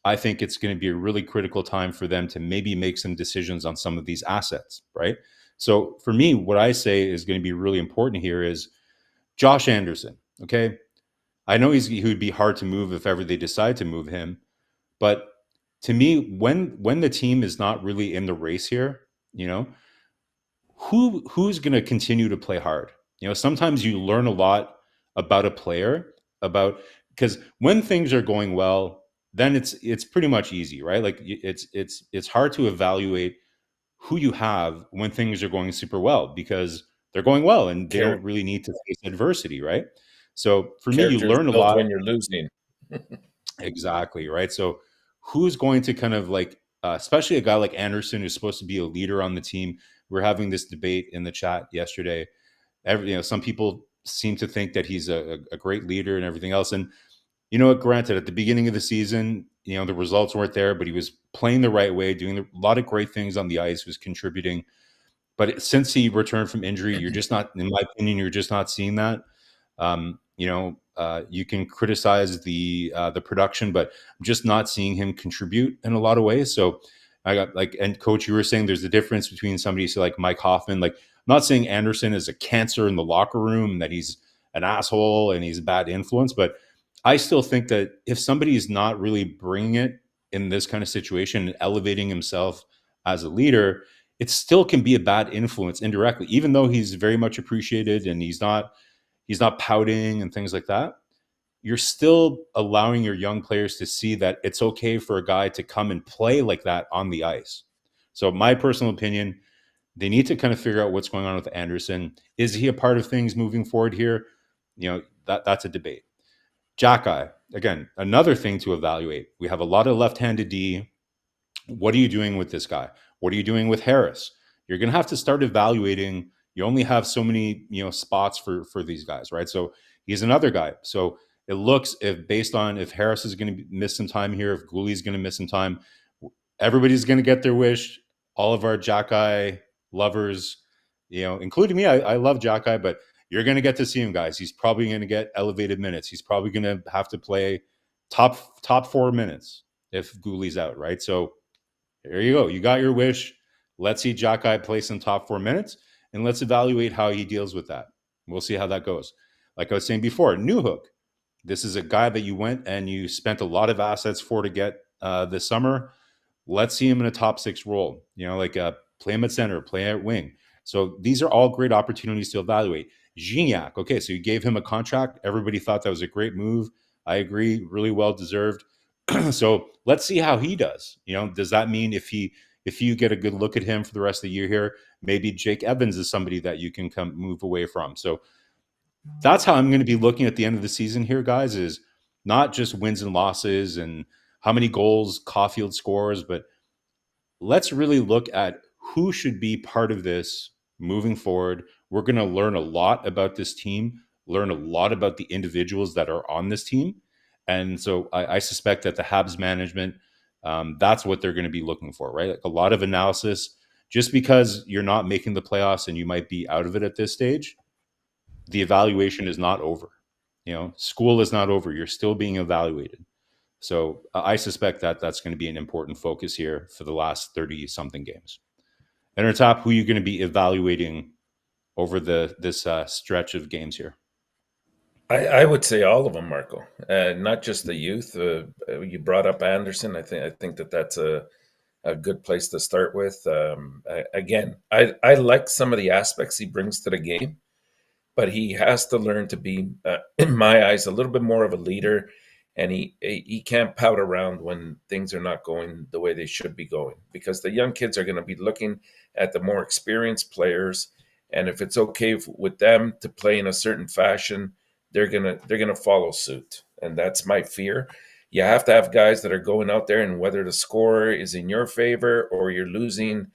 I think it's going to be a really critical time for them to maybe make some decisions on some of these assets, right? So for me, what I say is going to be really important here is Josh Anderson, okay? I know he would be hard to move if ever they decide to move him, but to me, when the team is not really in the race here, who's going to continue to play hard? Sometimes you learn a lot about a player, because when things are going well, then it's pretty much easy, right? Like it's hard to evaluate who you have when things are going super well, because they're going well and they don't really need to face adversity, right? So for me, you learn a lot when you're losing. Exactly, right? So who's going to kind of like, especially a guy like Anderson, who's supposed to be a leader on the team? We're having this debate in the chat yesterday. Some people seem to think that he's a great leader and everything else. And you know what? Granted, at the beginning of the season, the results weren't there, but he was playing the right way, doing a lot of great things on the ice, was contributing. But since he returned from injury, you're just not, in my opinion, you're just not seeing that. You can criticize the production, but I'm just not seeing him contribute in a lot of ways. So I got and Coach, you were saying there's a difference between somebody like Mike Hoffman. Like, I'm not saying Anderson is a cancer in the locker room and that he's an asshole and he's a bad influence, but I still think that if somebody is not really bringing it in this kind of situation and elevating himself as a leader, it still can be a bad influence indirectly, even though he's very much appreciated and he's not pouting and things like that. You're still allowing your young players to see that it's okay for a guy to come and play like that on the ice. So my personal opinion, they need to kind of figure out what's going on with Anderson. Is he a part of things moving forward here? That's a debate. Jack-Eye, again, another thing to evaluate. We have a lot of left-handed D. What are you doing with this guy? What are you doing with Harris? You're going to have to start evaluating. You only have so many, spots for these guys, right? So he's another guy. So it looks, based on if Harris is going to miss some time here, if Guhle is going to miss some time, everybody's going to get their wish. All of our Jack-Eye lovers, including me, I love Jack-Eye, but you're going to get to see him, guys. He's probably going to get elevated minutes. He's probably going to have to play top 4 minutes if Guhle's out, right? So there you go. You got your wish. Let's see Jack-Eye play some top 4 minutes, and let's evaluate how he deals with that. We'll see how that goes. Like I was saying before, Newhook. This is a guy that you went and you spent a lot of assets for to get this summer. Let's see him in a top 6 role. Play him at center, play at wing. So these are all great opportunities to evaluate. Gignac. Okay, so you gave him a contract. Everybody thought that was a great move. I agree, really well deserved. So let's see how he does. Does that mean if you get a good look at him for the rest of the year here, maybe Jake Evans is somebody that you can move away from. So that's how I'm going to be looking at the end of the season here, guys, is not just wins and losses and how many goals Caulfield scores, but let's really look at who should be part of this moving forward. We're going to learn a lot about this team, learn a lot about the individuals that are on this team. And so I suspect that the Habs management, that's what they're going to be looking for, right? Like a lot of analysis. Just because you're not making the playoffs and you might be out of it at this stage, the evaluation is not over. School is not over. You're still being evaluated. So I suspect that that's going to be an important focus here for the last 30-something games. Enortap, who are you going to be evaluating over this stretch of games here? I would say all of them, Marco. Not just the youth. You brought up Anderson. I think that's a good place to start with. Again, I like some of the aspects he brings to the game, but he has to learn to be, in my eyes, a little bit more of a leader. And he can't pout around when things are not going the way they should be going, because the young kids are going to be looking at the more experienced players, and if it's okay with them to play in a certain fashion, they're gonna follow suit. and that's my fear. You have to have guys that are going out there, and whether the score is in your favor or you're losing,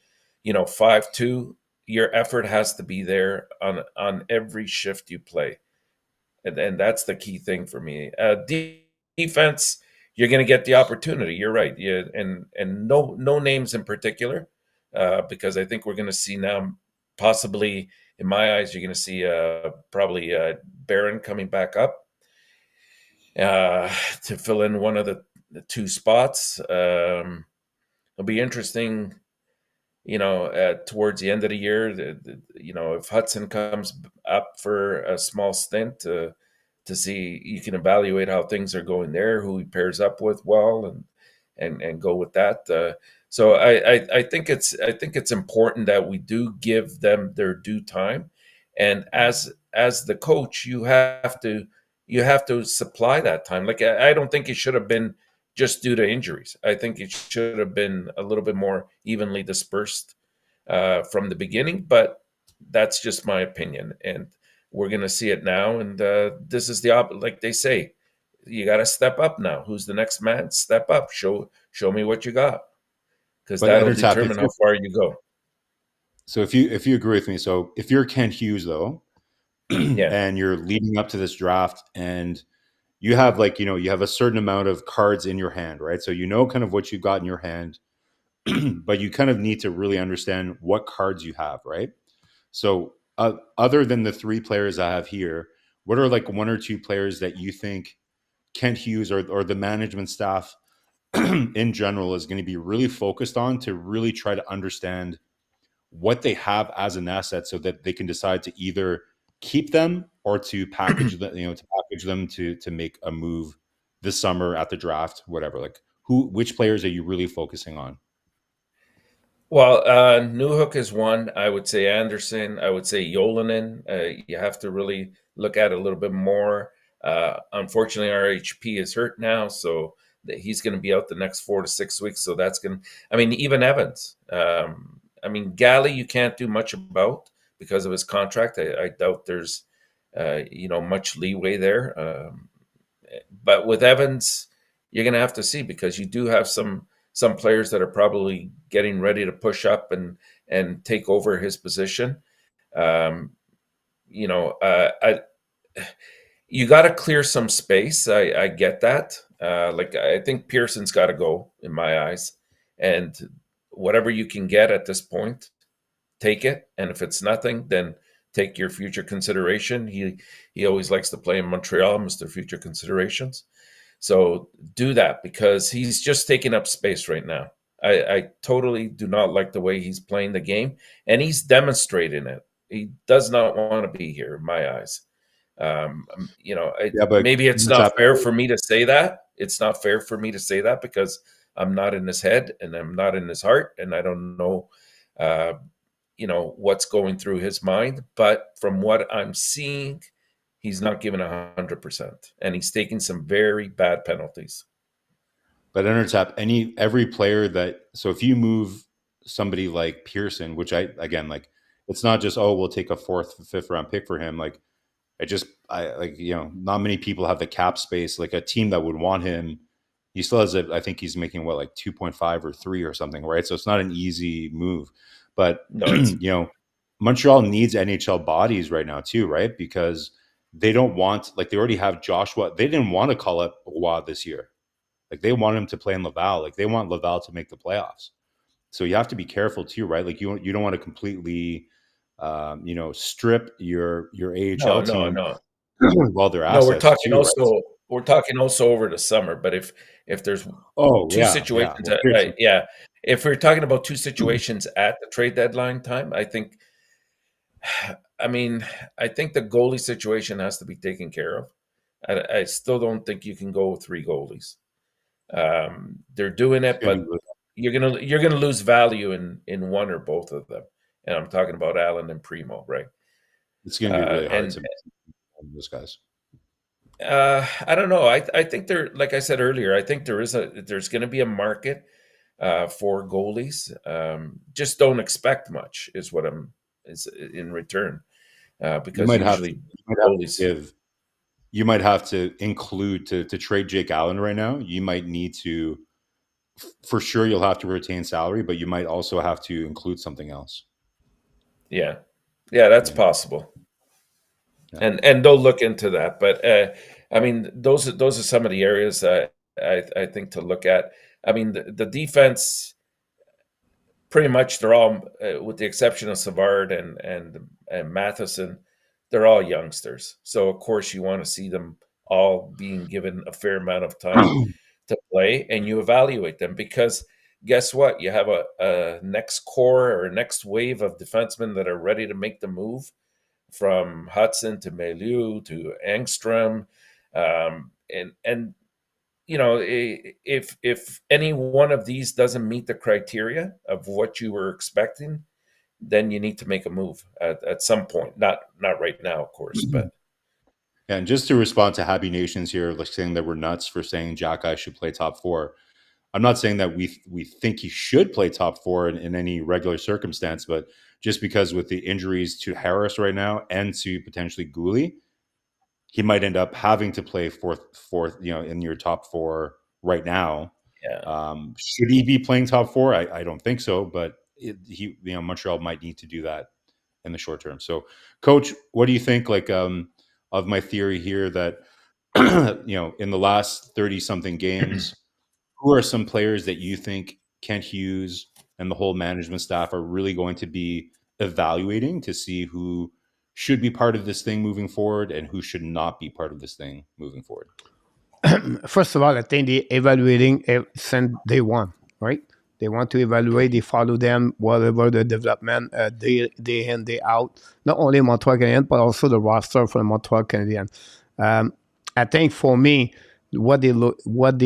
5-2, your effort has to be there on every shift you play, and that's the key thing for me. Defense, you're going to get the opportunity. You're right. Yeah, and no names in particular, because I think we're going to see now, possibly in my eyes, you're going to see probably Barron coming back up to fill in one of the two spots. It'll be interesting, towards the end of the year, if Hudson comes up for a small stint to see, you can evaluate how things are going there, who he pairs up with well, and go with that. So I think it's important that we do give them their due time, and as the coach, you have to supply that time. Like, I don't think it should have been just due to injuries. I think it should have been a little bit more evenly dispersed from the beginning, but that's just my opinion. And we're going to see it now. And this is like they say, you got to step up now. Who's the next man? Step up. Show me what you got, because that'll determine how far you go. So if you agree with me, so if you're Kent Hughes though, and you're leading up to this draft, and you have you have a certain amount of cards in your hand, right? So kind of what you've got in your hand, but you kind of need to really understand what cards you have, right? So other than the three players I have here, what are one or two players that you think Kent Hughes or the management staff in general is going to be really focused on to really try to understand what they have as an asset, so that they can decide to either keep them or to package them, to make a move this summer at the draft, whatever? Which players are you really focusing on? Well, Newhook is one. I would say Anderson. I would say Yolanen. You have to really look at it a little bit more. Unfortunately, our HP is hurt now, so he's going to be out the next 4 to 6 weeks. So that's going to, even Evans. Guhle, you can't do much about because of his contract. I doubt there's, much leeway there. But with Evans, you're going to have to see, because you do have some players that are probably getting ready to push up and take over his position. You got to clear some space. I get that. I think Pearson's got to go, in my eyes, and whatever you can get at this point, take it. And if it's nothing, then take your future consideration. He always likes to play in Montreal, Mr. Future Considerations. So do that, because he's just taking up space right now. I totally do not like the way he's playing the game, and he's demonstrating it. He does not want to be here, in my eyes. Maybe it's not fair for me to say that. It's not fair for me to say that, because I'm not in his head and I'm not in his heart, and I don't know, what's going through his mind. But from what I'm seeing, he's not giving 100%, and he's taking some very bad penalties. But Enortap, every player so if you move somebody like Pearson, which it's not just, we'll take a 4th, 5th round pick for him. Not many people have the cap space. Like, a team that would want him, he still has I think he's making 2.5 or 3 or something, right? So it's not an easy move. But Montreal needs NHL bodies right now too, right? Because they don't want, they already have Joshua. They didn't want to call up Roy this year. They want him to play in Laval. They want Laval to make the playoffs. So you have to be careful too, right? You don't want to completely, strip your AHL team. While they're assets. No, we're talking also over the summer. But if there's two situations, if we're talking about two situations at the trade deadline time, I think the goalie situation has to be taken care of. I still don't think you can go with 3 goalies. They're doing it, but you're gonna lose value in one or both of them. And I'm talking about Allen and Primo, right? It's gonna be really hard to those guys. I don't know. I think like I said earlier, I think there's going to be a market for goalies. Just don't expect much is in return, because usually goalies you might have to include to trade Jake Allen right now. You might need to, for sure, you'll have to retain salary, but you might also have to include something else. Yeah, that's possible. Yeah. And they'll look into that. But I mean, those are some of the areas that I think to look at. I mean, the defense, pretty much they're all, with the exception of Savard and Matheson, they're all youngsters. So of course you want to see them all being given a fair amount of time to play, and you evaluate them, because guess what? You have a next core or a next wave of defensemen that are ready to make the move, from Hudson to Mailloux to Engstrom, and you know, if any one of these doesn't meet the criteria of what you were expecting, then you need to make a move at some point. Not right now, of course, but. And just to respond to Habs Nations here, like saying that we're nuts for saying Jack should play top four. I'm not saying that we think he should play top four in any regular circumstance, but just because with the injuries to Harris right now and to potentially Guhle, he might end up having to play fourth, in your top four right now. Yeah. Should he be playing top four? I don't think so, but Montreal might need to do that in the short term. So, Coach, what do you think? Of my theory here that in the last 30-something games, who are some players that you think Kent Hughes and the whole management staff are really going to be evaluating to see who should be part of this thing moving forward and who should not be part of this thing moving forward? First of all, I think they're evaluating since day one, right? They want to evaluate, they follow them, whatever the development, day in, day out, not only Montreal Canadiens, but also the roster for the Montreal Canadiens. I think for me, what they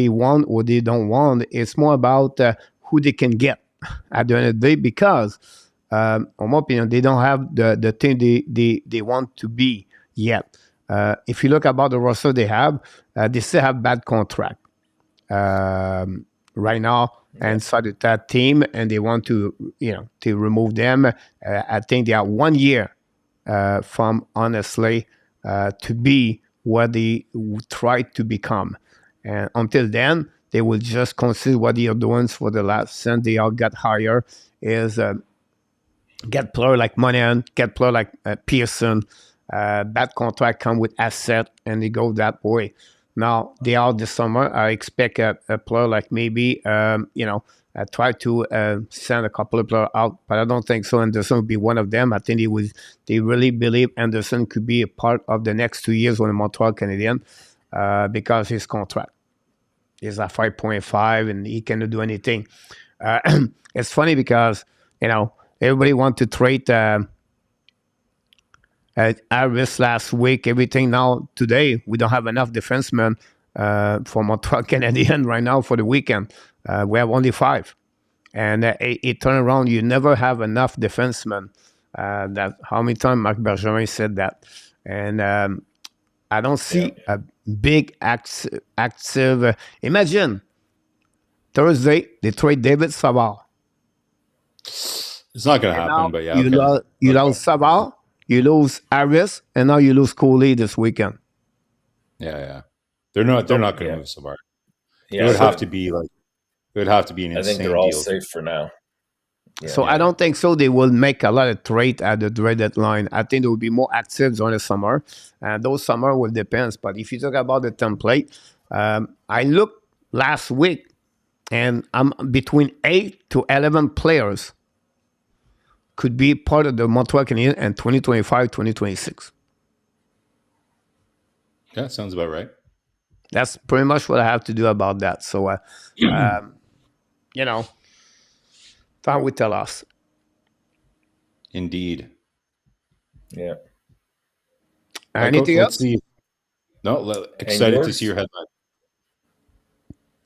want or they don't want, it's more about who they can get at the end of the day, because, in my opinion, they don't have the thing they want to be yet. If you look about the roster they have, they still have bad contract right now inside that team, and they want to remove them. I think they are 1 year from, honestly, to be what they try to become, and until then they will just consider what they are doing for the last since they all got higher is get player like Monahan, get player like Pearson. Bad contract come with asset, and they go that way. Now they are this summer. I expect a player like maybe try to send a couple of players out, but I don't think so. Anderson would be one of them. I think they really believe Anderson could be a part of the next 2 years on the Montreal Canadiens because his contract is at 5.5 and he cannot do anything. It's funny because everybody want to trade. Harris last week, everything. Now today we don't have enough defensemen for Montreal Canadiens right now for the weekend. We have only 5, and it turn around. You never have enough defensemen. That how many times Marc Bergevin said that, and I don't see a big active. Imagine Thursday they trade David Savard. It's not going to happen, but yeah, you lose Savard. You lose Harris, and now you lose Guhle this weekend. Yeah. They're not going to move Savard. It would have to be an insane. I think they're all safe for now. I don't think so. They will make a lot of trade at the trade deadline. I think there will be more active during the summer, and those summer will depend. But if you talk about the template, I looked last week, and I'm between 8 to 11 players could be part of the Montreal Canadiens in 2025, 2026. Yeah, sounds about right. That's pretty much what I have to do about that. So, time will tell us. Indeed. Yeah. Anything else? No, excited to see your headline.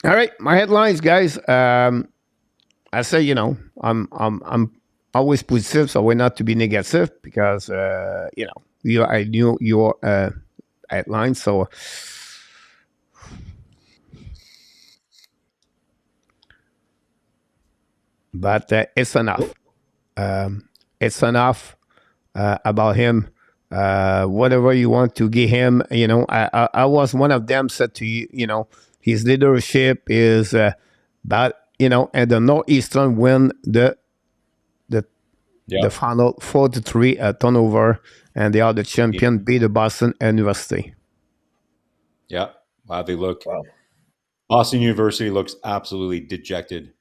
All right, my headlines, guys. I say, I'm always positive, so we're not to be negative because I knew your headline, so but it's enough. It's enough about him whatever you want to give him. I was one of them said to you, his leadership is bad, and the Northeastern win the final 4-3 turnover, and they are the champion, beat the Boston University. Yeah. Wow, they look. Wow. Boston University looks absolutely dejected.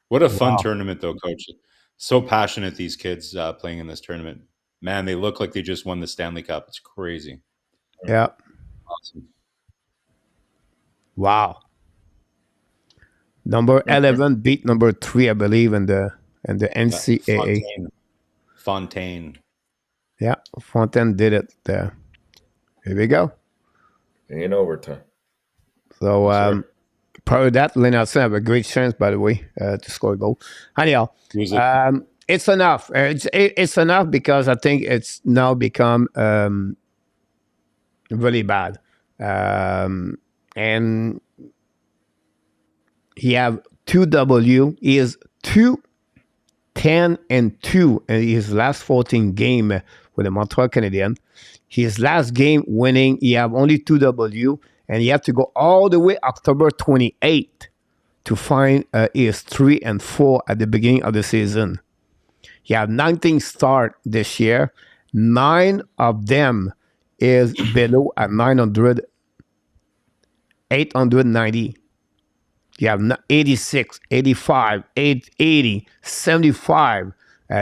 What a fun tournament, though, Coach. So passionate, these kids playing in this tournament. Man, they look like they just won the Stanley Cup. It's crazy. Yeah. Awesome. Wow. Number 11 beat number 3, I believe, in the NCAA. Fontaine. Yeah, Fontaine did it there. Here we go. In overtime. So, prior to that, Lennartson have a great chance, by the way, to score a goal. Anyhow, it's enough. It's enough because I think it's now become really bad. And he have 2 W. He is 2-10-2 in his last 14 game with the Montreal Canadiens. His last game winning, he have only 2 W, and he have to go all the way October 28th to find his 3-4 at the beginning of the season. He have 19 start this year. 9 of them is below at 890. You have 86, 85, 80, 75,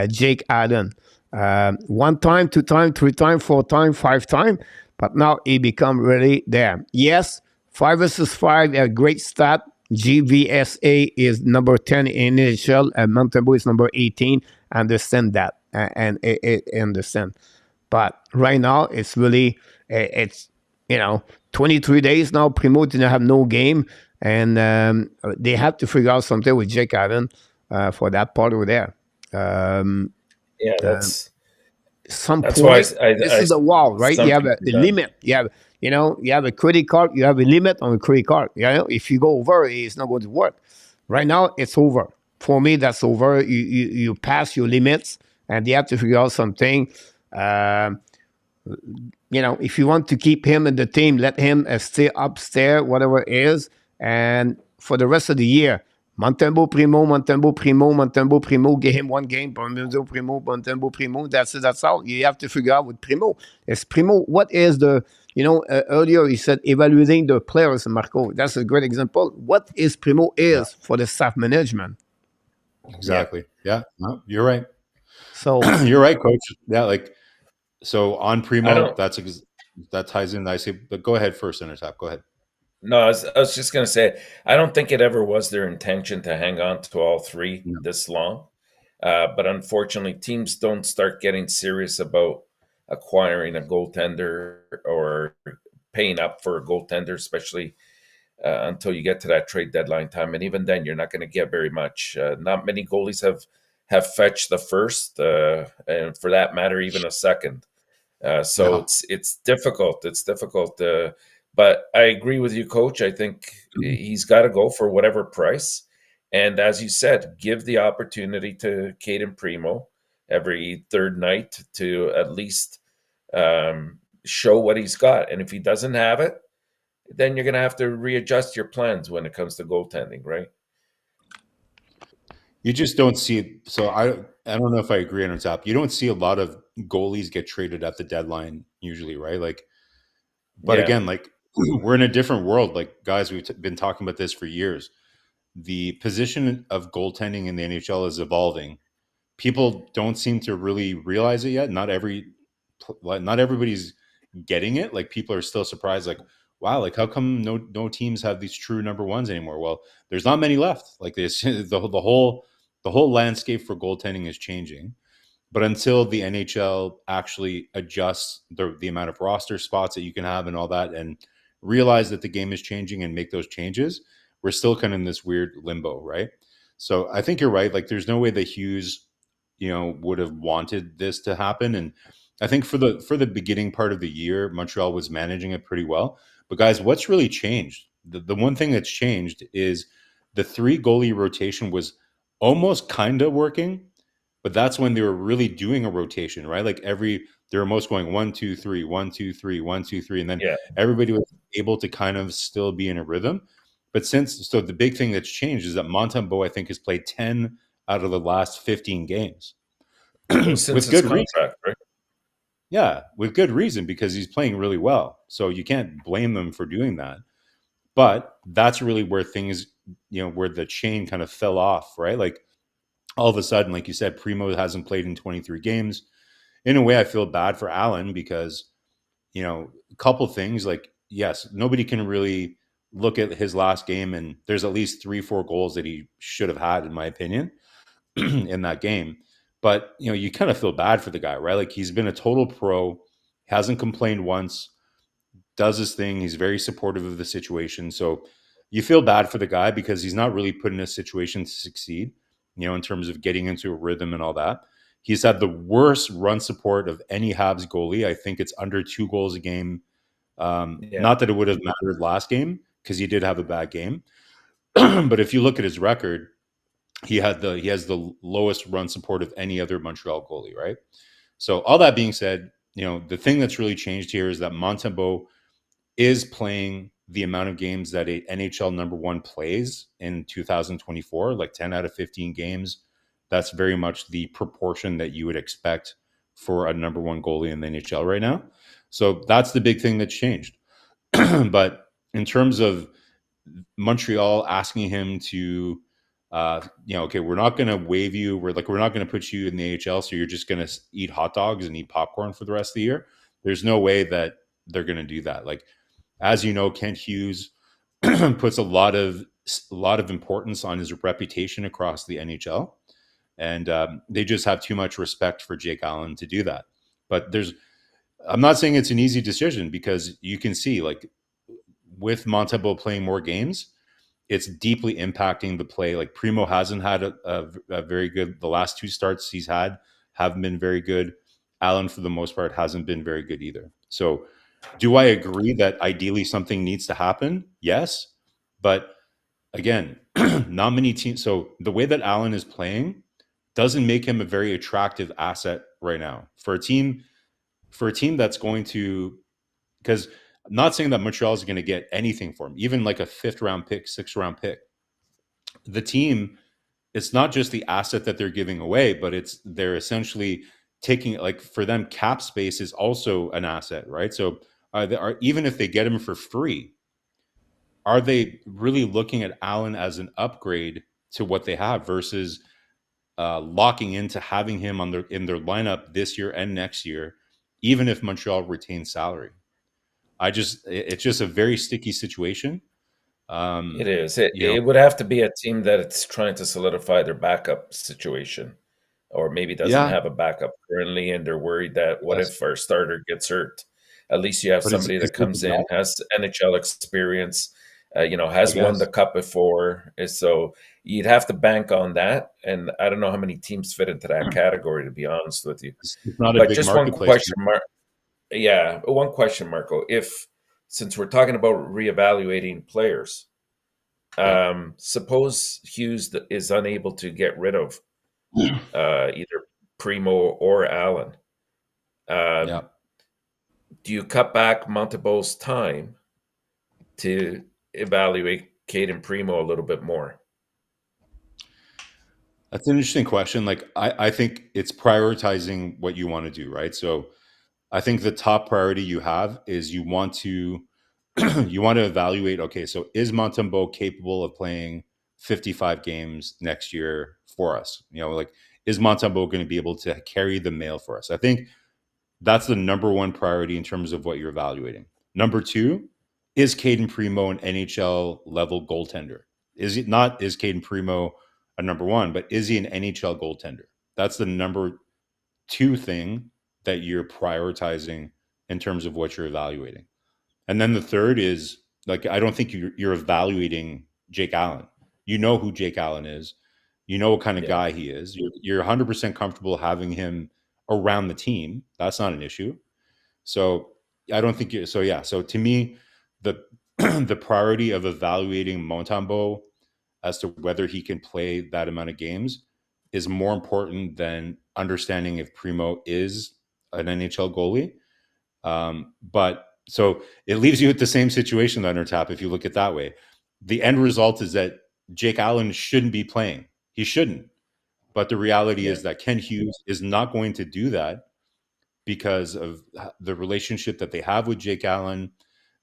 Jake Allen. 1 time, 2 time, 3 time, 4 time, 5 time. But now he become really there. Yes, 5 versus 5, a great stat. GVSA is number 10 in NHL, and Montreal is number 18. I understand that, and I understand. But right now, it's really, it's 23 days now. Primo didn't have no game, and they have to figure out something with Jake Allen for that part over there. Yeah, that's why this is the wall, right? You have a limit. You have a credit card. You have a limit on a credit card. If you go over, it's not going to work. Right now, it's over. For me, that's over. You pass your limits, and they have to figure out something. If you want to keep him in the team, let him stay upstairs, whatever it is. And for the rest of the year, Montembeault Primo, give him 1 game, Montembeault Primo, that's all. You have to figure out with Primo. Is Primo, what is the, earlier he said evaluating the players, Marco. That's a great example. What is Primo for the staff management? Exactly. Yeah, no, you're right. So you're right, Coach. Yeah, so on Primo, that ties in nicely. But go ahead first, Enortap. Go ahead. No, I was just going to say, I don't think it ever was their intention to hang on to all 3 this long. But unfortunately, teams don't start getting serious about acquiring a goaltender or paying up for a goaltender, especially until you get to that trade deadline time. And even then, you're not going to get very much. Not many goalies have fetched the first, and for that matter, even a second. So it's difficult. It's difficult. But I agree with you, Coach. I think he's got to go for whatever price. And as you said, give the opportunity to Caden Primo every third night to at least show what he's got. And if he doesn't have it, then you're going to have to readjust your plans when it comes to goaltending, right? You just don't see it. So I don't know if I agree on top. You don't see a lot of goalies get traded at the deadline usually, right? But again, we're in a different world. Guys, we've been talking about this for years. The position of goaltending in the NHL is evolving. People don't seem to really realize it yet. Not everybody's getting it. People are still surprised. Wow, how come no teams have these true number ones anymore? Well, there's not many left. The whole landscape for goaltending is changing. But until the NHL actually adjusts the amount of roster spots that you can have and all that, and realize that the game is changing and make those changes, we're still kind of in this weird limbo, right? So I think you're right. There's no way that Hughes, would have wanted this to happen. And I think for the beginning part of the year, Montreal was managing it pretty well. But guys, what's really changed? The one thing that's changed is the 3 goalie rotation was almost kind of working, but that's when they were really doing a rotation, right? Every they were most going 1, 2, 3, 1, 2, 3, 1, 2, 3, and then everybody was able to kind of still be in a rhythm. But so the big thing that's changed is that Montembeault, I think, has played 10 out of the last 15 games. Since with good reason, right? Yeah, with good reason, because he's playing really well. So you can't blame them for doing that. But that's really where things, where the chain kind of fell off, right? Like all of a sudden, like you said, Primo hasn't played in 23 games. In a way, I feel bad for Allen because, a couple things, like, yes, nobody can really look at his last game and there's at least 3-4 goals that he should have had, in my opinion, in that game. But, you kind of feel bad for the guy, right? Like, he's been a total pro, hasn't complained once, does his thing. He's very supportive of the situation. So you feel bad for the guy because he's not really put in a situation to succeed, in terms of getting into a rhythm and all that. He's had the worst run support of any Habs goalie. I think it's under 2 goals a game. Not that it would have mattered last game because he did have a bad game. But if you look at his record, he has the lowest run support of any other Montreal goalie, right? So all that being said, the thing that's really changed here is that Montembeault is playing the amount of games that a NHL number 1 plays in 2024, like 10 out of 15 games. That's very much the proportion that you would expect for a number 1 goalie in the NHL right now. So that's the big thing that's changed. But in terms of Montreal asking him to, okay, we're not going to waive you. We're not going to put you in the AHL, so you're just going to eat hot dogs and eat popcorn for the rest of the year. There's no way that they're going to do that. Like, as you know, Kent Hughes puts a lot of importance on his reputation across the NHL, and they just have too much respect for Jake Allen to do that. But I'm not saying it's an easy decision, because you can see, like, with Montembeault playing more games, it's deeply impacting the play. Like, Primo hasn't had a very good, the last 2 starts he's had haven't been very good. Allen, for the most part, hasn't been very good either. So do I agree that ideally something needs to happen? Yes. But again, not many teams. So the way that Allen is playing doesn't make him a very attractive asset right now for a team that's going to, because I'm not saying that Montreal is going to get anything for him, even like a 5th round pick, 6th round pick. The team, it's not just the asset that they're giving away, but they're essentially taking, like, for them, cap space is also an asset, right? So even if they get him for free, are they really looking at Allen as an upgrade to what they have versus locking into having him in their lineup this year and next year, even if Montreal retains salary? It's just a very sticky situation. It is. It would have to be a team that it's trying to solidify their backup situation, or maybe doesn't have a backup currently, and they're worried that what if our starter gets hurt? At least you have somebody that comes in, has NHL experience, has won the cup before. So you'd have to bank on that. And I don't know how many teams fit into that category, to be honest with you. It's not a big just marketplace. One question, one question, Marco. Since we're talking about reevaluating players, suppose Hughes is unable to get rid of either Primo or Allen. Do you cut back Montembeault's time to evaluate Caden Primo a little bit more? That's an interesting question. Like, I think it's prioritizing what you want to do, right? So I think the top priority you have is you want to evaluate, okay, so is Montembeault capable of playing 55 games next year for us? Like, is Montembeault going to be able to carry the mail for us? I think that's the number 1 priority in terms of what you're evaluating. Number 2, is Caden Primo an NHL level goaltender? Is Caden Primo a number 1, but is he an NHL goaltender? That's the number 2 thing that you're prioritizing in terms of what you're evaluating. And then the third is, like, I don't think you're evaluating Jake Allen. You know who Jake Allen is. You know what kind of guy he is. You're 100% comfortable having him around the team. That's not an issue. So I don't think so to me, the the priority of evaluating Montembeault as to whether he can play that amount of games is more important than understanding if Primo is an NHL goalie. But so it leaves you at the same situation, Enortap, if you look at it that way. The end result is that Jake Allen shouldn't be playing. He shouldn't. But the reality is that Ken Hughes is not going to do that because of the relationship that they have with Jake Allen,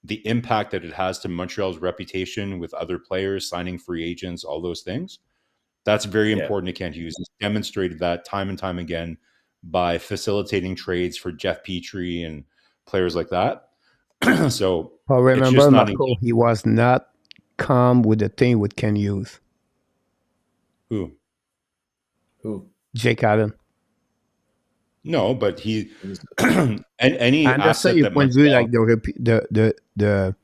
the impact that it has to Montreal's reputation with other players, signing free agents, all those things. That's very important to Ken Hughes. He's demonstrated that time and time again by facilitating trades for Jeff Petrie and players like that. So, remember, Marco, he was not calm with the thing with Ken Hughes. Who? Jake Allen. No, but he any I understand your point of view, like the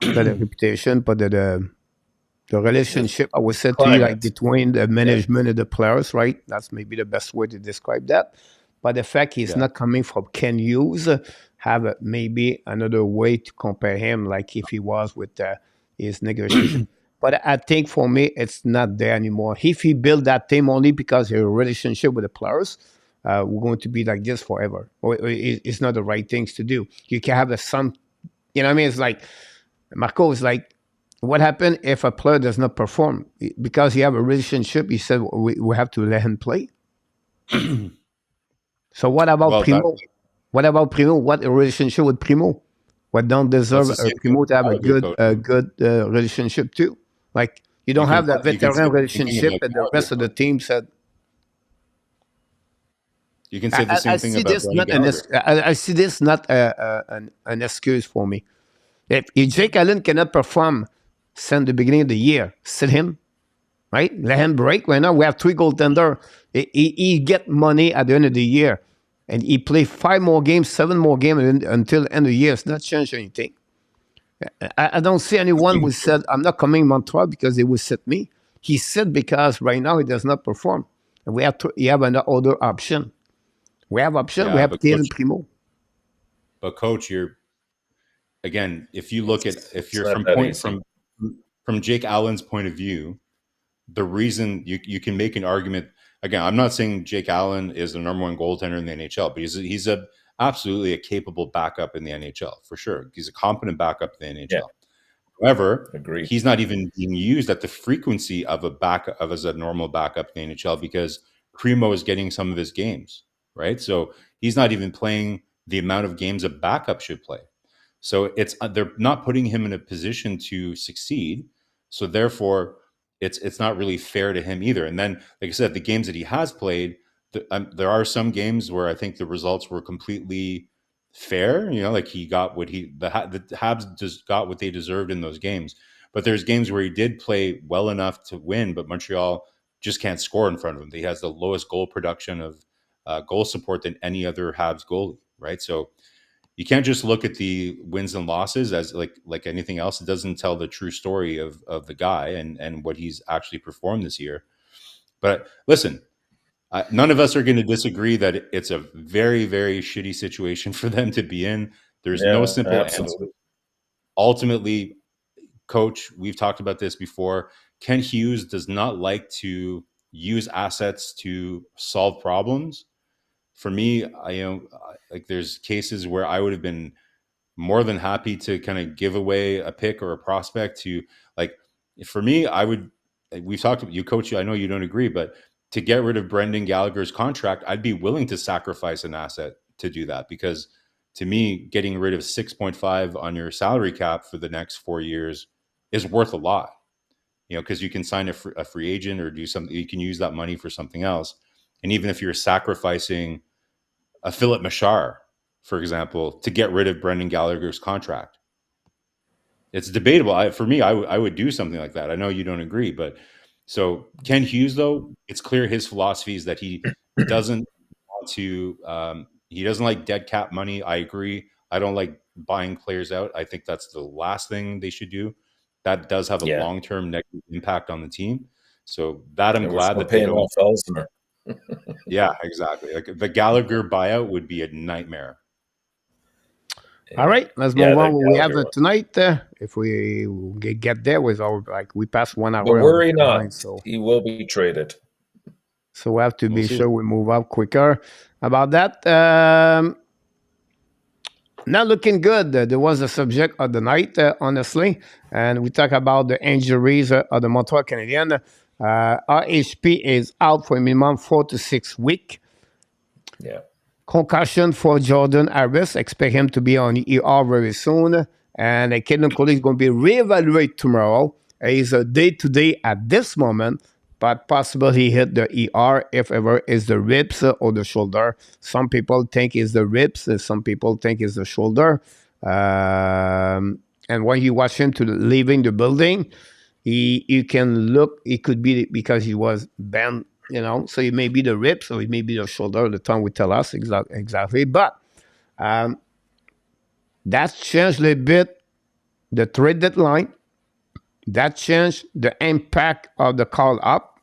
reputation, but the relationship, I would say to you, like between the management and the players, right? That's maybe the best way to describe that. But the fact he's not coming from Ken Hughes, have maybe another way to compare him, like if he was with his negotiation. But I think for me, it's not there anymore. If he built that team only because he has a relationship with the players, we're going to be like this forever. It's not the right things to do. You can have some, you know what I mean? It's like, Marco is like, what happened if a player does not perform? Because you have a relationship, you said we have to let him play. So what about Primo? What about Primo? What a relationship with Primo? What don't deserve Primo to have a good relationship too? Like you don't have that veteran relationship, and the rest of the team said. You can say the same thing about I see this not an excuse for me. If Jake Allen cannot perform since the beginning of the year, sit him, right? Let him break. Right now we have 3 goaltenders. He get money at the end of the year, and he play 5 more games, 7 more games until the end of the year. It's not changed anything. I don't see anyone who said, I'm not coming to Montreal because they will sit me. He said because right now he does not perform. And we have another option. We have option. We have Kane and Primo. But coach, if you look at from Jake Allen's point of view, the reason you can make an argument. Again, I'm not saying Jake Allen is the number 1 goaltender in the NHL, but he's absolutely a capable backup in the NHL for sure. He's a competent backup in the NHL. Yeah. However, he's not even being used at the frequency of as a normal backup in the NHL because Primo is getting some of his games, right? So he's not even playing the amount of games a backup should play. So they're not putting him in a position to succeed. So therefore, it's not really fair to him either. And then, like I said, the games that he has played, there are some games where I think the results were completely fair. You know, like the Habs just got what they deserved in those games. But there's games where he did play well enough to win, but Montreal just can't score in front of him. He has the lowest goal production of goal support than any other Habs goalie, right? So you can't just look at the wins and losses as like anything else. It doesn't tell the true story of the guy and what he's actually performed this year. But listen, none of us are going to disagree that it's a very, very shitty situation for them to be in. There's no simple answer. Ultimately, coach, we've talked about this before. Ken Hughes does not like to use assets to solve problems. For me, there's cases where I would have been more than happy to kind of give away a pick or a prospect to, like, for me, we've talked about you, coach, I know you don't agree, but to get rid of Brendan Gallagher's contract, I'd be willing to sacrifice an asset to do that, because to me, getting rid of 6.5 on your salary cap for the next 4 years is worth a lot, because you can sign a free agent or do something. You can use that money for something else. And even if you're sacrificing a Philip Machar, for example, to get rid of Brendan Gallagher's contract, it's debatable. For me, I would do something like that. I know you don't agree, but so Ken Hughes, though, it's clear his philosophy is that he doesn't want to. He doesn't like dead cap money. I agree. I don't like buying players out. I think that's the last thing they should do. That does have a long-term negative impact on the team. So that I'm glad that they don't. Yeah, exactly. Like the Gallagher buyout would be a nightmare. All right, let's move on. We have tonight. If we get there with our we passed 1 hour. But worry not, so he will be traded. So we have to be sure we move up quicker about that. Not looking good. There was a subject of the night, honestly, and we talk about the injuries of the Montreal Canadiens. RHP is out for a minimum 4 to 6 weeks. Yeah. Concussion for Jordan Harris. Expect him to be on ER very soon. And Caden Coley is going to be reevaluated tomorrow. He's a day-to-day at this moment, but possible he hit the ER if ever is the ribs or the shoulder. Some people think it's the ribs. Some people think it's the shoulder. And when you watch him leaving the building, you can look. It could be because he was bent, so it may be the ribs or it may be the shoulder. The tongue will tell us exactly. But that's changed a little bit the trade deadline. That changed the impact of the call up,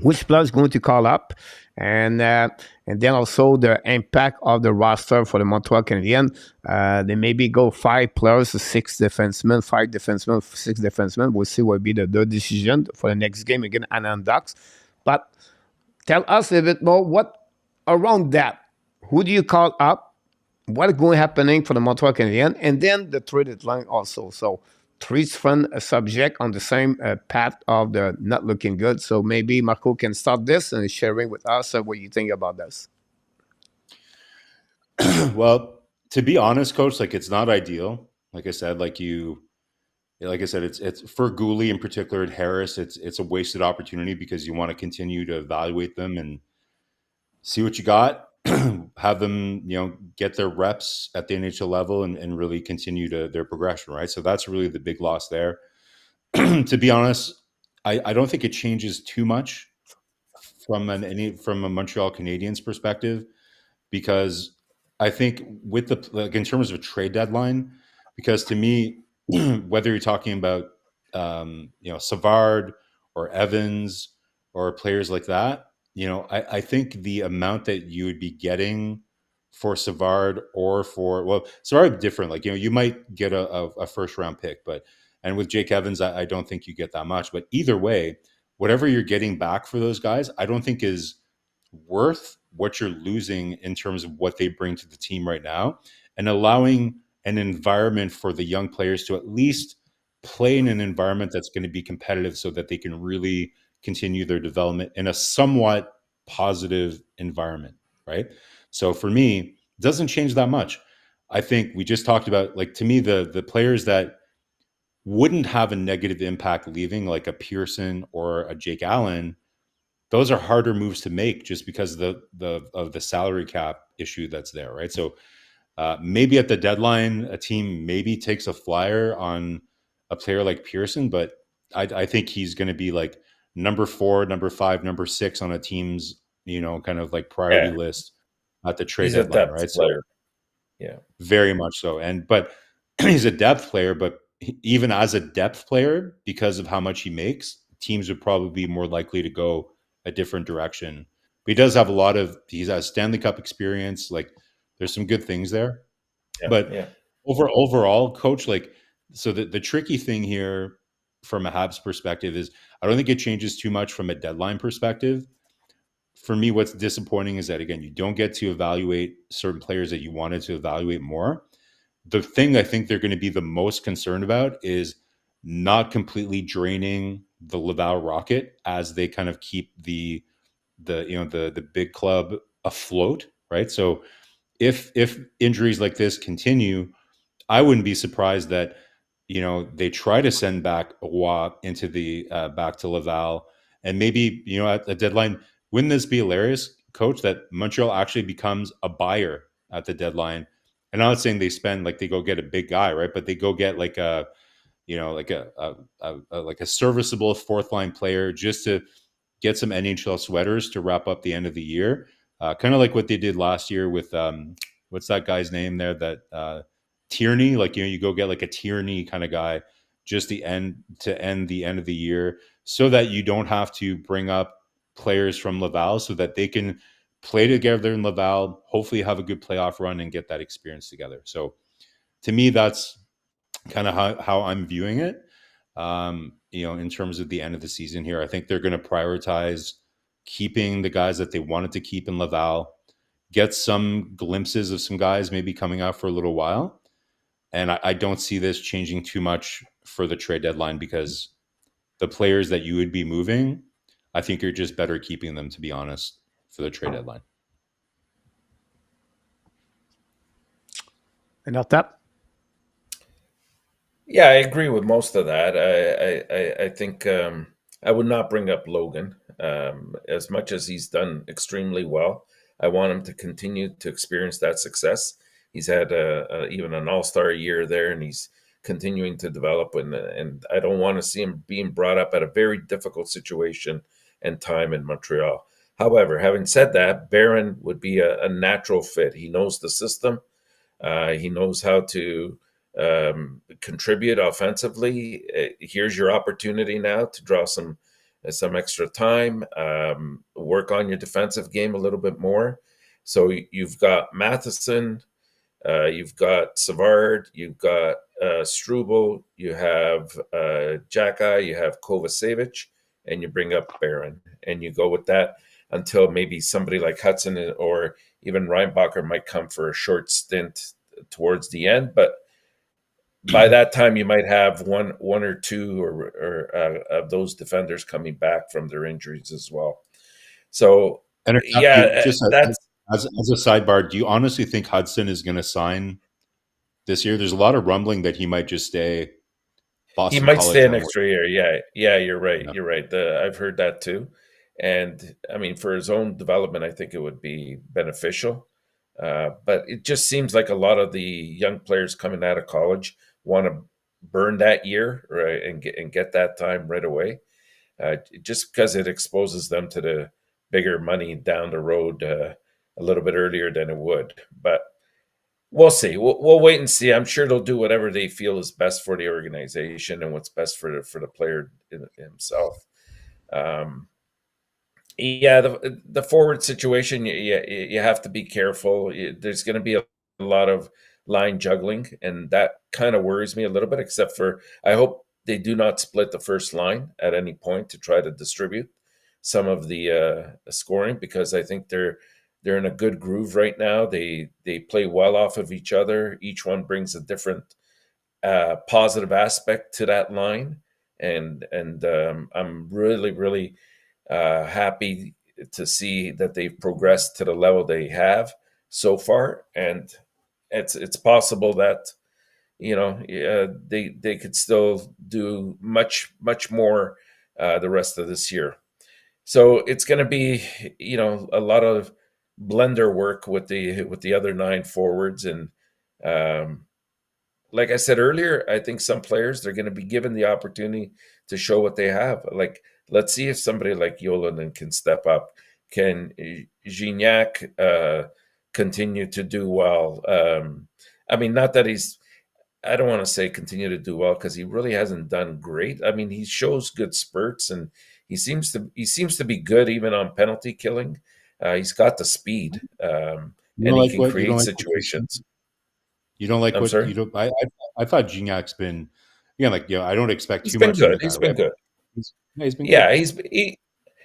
which player is going to call up, and then also the impact of the roster for the Montreal Canadiens. They maybe go 5 players, 6 defensemen, 5 defensemen, 6 defensemen. We'll see what will be the decision for the next game against Anaheim Ducks. But tell us a bit more what around that. Who do you call up? What's going happening for the Montreal Canadiens? And then the trade deadline also. So 3 different subject on the same path of the not looking good. So maybe Marco can start this and sharing with us what you think about this. Well, to be honest, Coach, like it's not ideal. Like I said, it's for Guhle in particular and Harris. It's a wasted opportunity because you want to continue to evaluate them and see what you got, have them, get their reps at the NHL level and really continue to their progression, right? So that's really the big loss there. To be honest, I don't think it changes too much from a Montreal Canadiens perspective, because I think with in terms of a trade deadline, because to me, whether you're talking about Savard or Evans or players like that, I think the amount that you would be getting for Savard or Savard different. Like, you might get a first round pick, and with Jake Evans, I don't think you get that much. But either way, whatever you're getting back for those guys, I don't think is worth what you're losing in terms of what they bring to the team right now, and allowing an environment for the young players to at least play in an environment that's going to be competitive so that they can really continue their development in a somewhat positive environment, right? So for me, it doesn't change that much. I think we just talked about, like, to me, the players that wouldn't have a negative impact leaving, like a Pearson or a Jake Allen, those are harder moves to make just because of the salary cap issue that's there, right? So maybe at the deadline, a team maybe takes a flyer on a player like Pearson, but I think he's going to be like number 4, number 5, number 6 on a team's, kind of like priority list at the trade deadline, right? Player. So very much so. But he's a depth player, but even as a depth player, because of how much he makes, teams would probably be more likely to go a different direction. But he has Stanley Cup experience. Like, there's some good things there. Overall, Coach, like, so the tricky thing here from a Habs perspective is I don't think it changes too much from a deadline perspective. For me, what's disappointing is that, again, you don't get to evaluate certain players that you wanted to evaluate more. The thing I think they're going to be the most concerned about is not completely draining the Laval Rocket as they kind of keep the big club afloat, right? So if injuries like this continue, I wouldn't be surprised that they try to send back Roy into the back to Laval, and maybe at the deadline, wouldn't this be hilarious, Coach, that Montreal actually becomes a buyer at the deadline? And I'm not saying they go get a big guy, right? But they go get like a serviceable 4th line player just to get some NHL sweaters to wrap up the end of the year. Kind of like what they did last year with what's that guy's name there? That Tierney, like, you go get like a Tierney kind of guy just to end the end of the year, so that you don't have to bring up players from Laval, so that they can play together in Laval, hopefully have a good playoff run and get that experience together. So to me, that's kind of how I'm viewing it. In terms of the end of the season here, I think they're going to prioritize keeping the guys that they wanted to keep in Laval, get some glimpses of some guys maybe coming out for a little while. And I don't see this changing too much for the trade deadline, because the players that you would be moving, I think you're just better keeping them, to be honest, for the trade deadline. Enortap? Yeah, I agree with most of that. I think I would not bring up Logan as much as he's done extremely well. I want him to continue to experience that success. He's had even an all-star year there, and he's continuing to develop. And I don't want to see him being brought up at a very difficult situation and time in Montreal. However, having said that, Barron would be a natural fit. He knows the system. He knows how to contribute offensively. Here's your opportunity now to draw some extra time, work on your defensive game a little bit more. So you've got Matheson, you've got Savard, you've got Struble, you have Xhekaj, you have Kovacevic, and you bring up Barron, and you go with that until maybe somebody like Hudson or even Reinbacher might come for a short stint towards the end. But by that time, you might have one or two of those defenders coming back from their injuries as well. So, just as a sidebar, do you honestly think Hudson is going to sign this year? There's a lot of rumbling that he might just stay. Boston College stay an extra year. Yeah, you're right. Yeah. You're right. I've heard that too. And I mean, for his own development, I think it would be beneficial. But it just seems like a lot of the young players coming out of college want to burn that year, right, and get that time right away, just because it exposes them to the bigger money down the road a little bit earlier than it would. But we'll see. We'll wait and see. I'm sure they'll do whatever they feel is best for the organization and what's best for the player himself. The forward situation, you have to be careful. There's going to be a lot of line juggling, and that kind of worries me a little bit, except for I hope they do not split the first line at any point to try to distribute some of the scoring, because I think they're in a good groove right now. They play well off of each other. Each one brings a different positive aspect to that line, and I'm really happy to see that they've progressed to the level they have so far. And it's possible that they could still do much more the rest of this year. So it's going to be a lot of blender work with the other 9 forwards. And like I said earlier, I think some players, they're going to be given the opportunity to show what they have. Like, let's see if somebody like Yolanen can step up. Can Gignac continue to do well? I mean, not that I don't want to say continue to do well, because he really hasn't done great. I mean, he shows good spurts, and he seems to be good even on penalty killing. He's got the speed, and he can create situations. You don't like what you don't. I thought Gignac's been, I don't expect too much. He's been good. He's been good.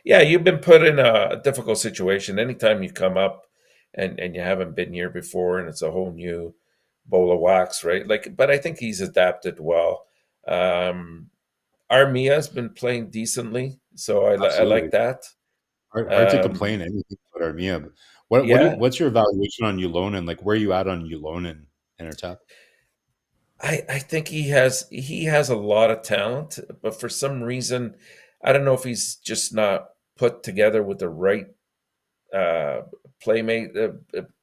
You've been put in a difficult situation anytime you come up and you haven't been here before, and it's a whole new bowl of wax, right? But I think he's adapted well. Armia's been playing decently, so I like that. Hard to complain anything about Armia. What's your evaluation on Yolonen? Like, where are you at on Yolonen, Enortap? I think he has a lot of talent, but for some reason, I don't know if he's just not put together with the right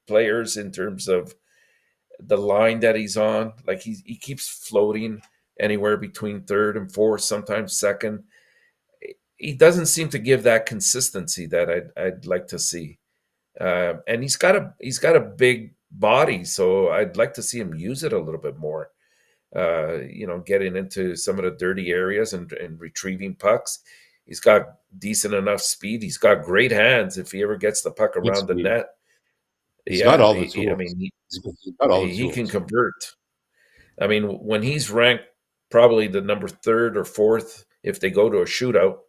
players in terms of the line that he's on. Like, he keeps floating anywhere between third and fourth, sometimes second. He doesn't seem to give that consistency that I'd like to see. And he's got a big body, so I'd like to see him use it a little bit more. Getting into some of the dirty areas and retrieving pucks. He's got decent enough speed. He's got great hands if he ever gets the puck around the net. He's got all the tools. I mean, he can convert. I mean, when he's ranked probably the number 3rd or 4th, if they go to a shootout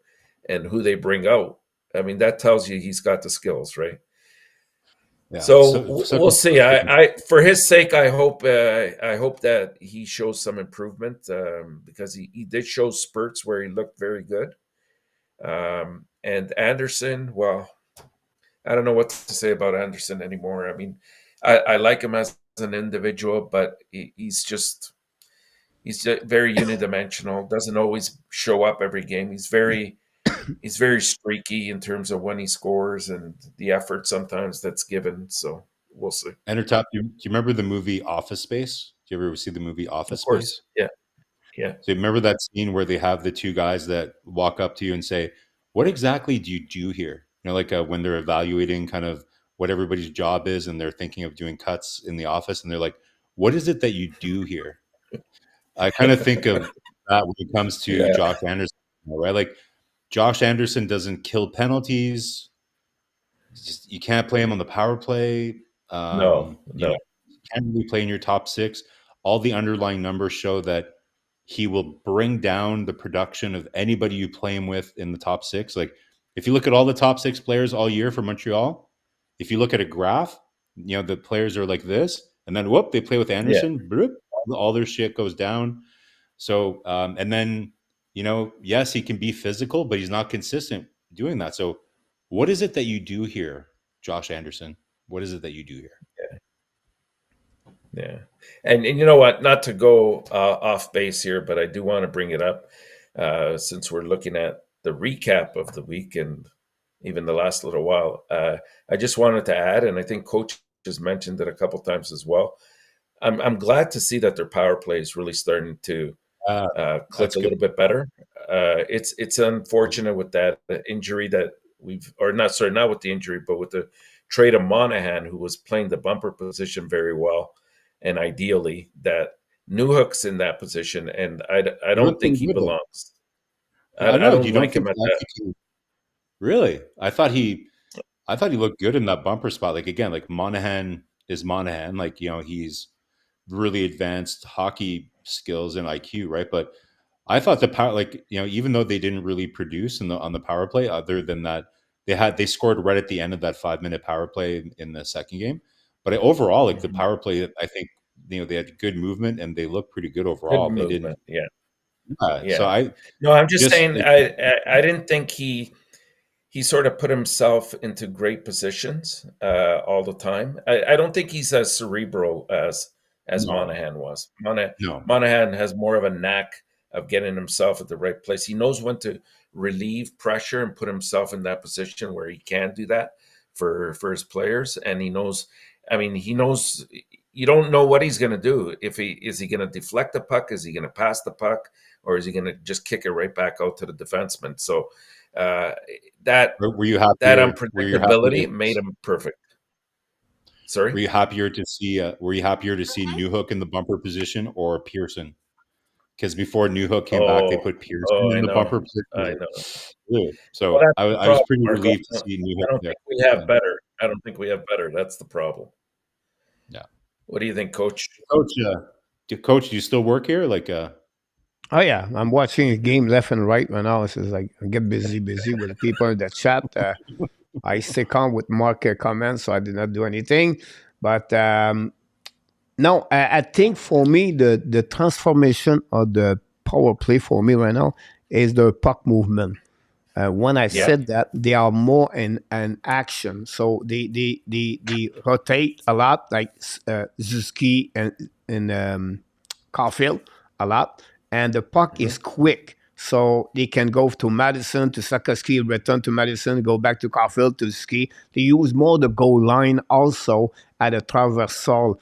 and who they bring out, I mean, that tells you he's got the skills, right? Yeah. So we'll see. I for his sake, I hope that he shows some improvement, because he did show spurts where he looked very good. And Anderson, well, I don't know what to say about Anderson anymore. I mean, I like him as an individual, but he's very unidimensional. Doesn't always show up every game. He's very streaky in terms of when he scores and the effort sometimes that's given. So we'll see. Enortap, do you remember the movie Office Space? Do you ever see the movie Office Space? Yeah. So you remember that scene where they have the two guys that walk up to you and say, "What exactly do you do here?" You know, like when they're evaluating kind of what everybody's job is, and they're thinking of doing cuts in the office, and they're like, "What is it that you do here?" I kind of think of that when it comes to Josh Anderson, right? Like Josh Anderson doesn't kill penalties. You can't play him on the power play. No. You can't really play in your top six. All the underlying numbers show that he will bring down the production of anybody you play him with in the top six. Like if you look at all the top six players all year for Montreal, if you look at a graph, you know, the players are like this, and then whoop, they play with Anderson, all their shit goes down. So, and then, you know, yes, he can be physical, but he's not consistent doing that. So what is it that you do here, Josh Anderson? What is it that you do here? Yeah. And you know what, not to go off base here, but I do want to bring it up since we're looking at the recap of the week and even the last little while. I just wanted to add, and I think Coach has mentioned it a couple times as well. I'm glad to see that their power play is really starting to click a little bit better. It's unfortunate with that injury that not with the injury, but with the trade of Monahan, who was playing the bumper position very well. And ideally, that Newhook's in that position, and I don't think he belongs. I don't like him at that. Really? I thought he looked good in that bumper spot. Like again, like Monahan is Monahan. Like, you know, he's really advanced hockey skills and IQ, right? But I thought the power, like, you know, even though they didn't really produce on the power play, other than that, they scored right at the end of that 5-minute power play in the second game. But overall, like the power play, I think, you know, they had good movement and they looked pretty good overall. Good movement, yeah. So I'm just saying, I didn't think he sort of put himself into great positions all the time. I don't think he's as cerebral as Monahan was. Monahan has more of a knack of getting himself at the right place. He knows when to relieve pressure and put himself in that position where he can do that for his players. And he knows you don't know what he's going to do. Is he going to deflect the puck? Is he going to pass the puck? Or is he going to just kick it right back out to the defenseman? So that unpredictability made him perfect. Sorry, were you happier to see Newhook in the bumper position or Pearson? Because before Newhook came back, they put Pearson in the bumper position. I know. Yeah. So I was pretty relieved to see Newhook there. I don't think we have better. That's the problem. Yeah. What do you think, Coach? Coach, do you still work here? Like, oh yeah, I'm watching a game left and right right now. It's like I get busy with the people in the chat. I stay calm with Mark comments, so I did not do anything. But no, I think for me the transformation of the power play for me right now is the puck movement. When I said that, they are more in action, so they rotate a lot, like Zuski and Caulfield a lot, and the puck is quick, so they can go to Madison, to Sakowski, return to Madison, go back to Caulfield, to Ski. They use more the goal line also at a traversal.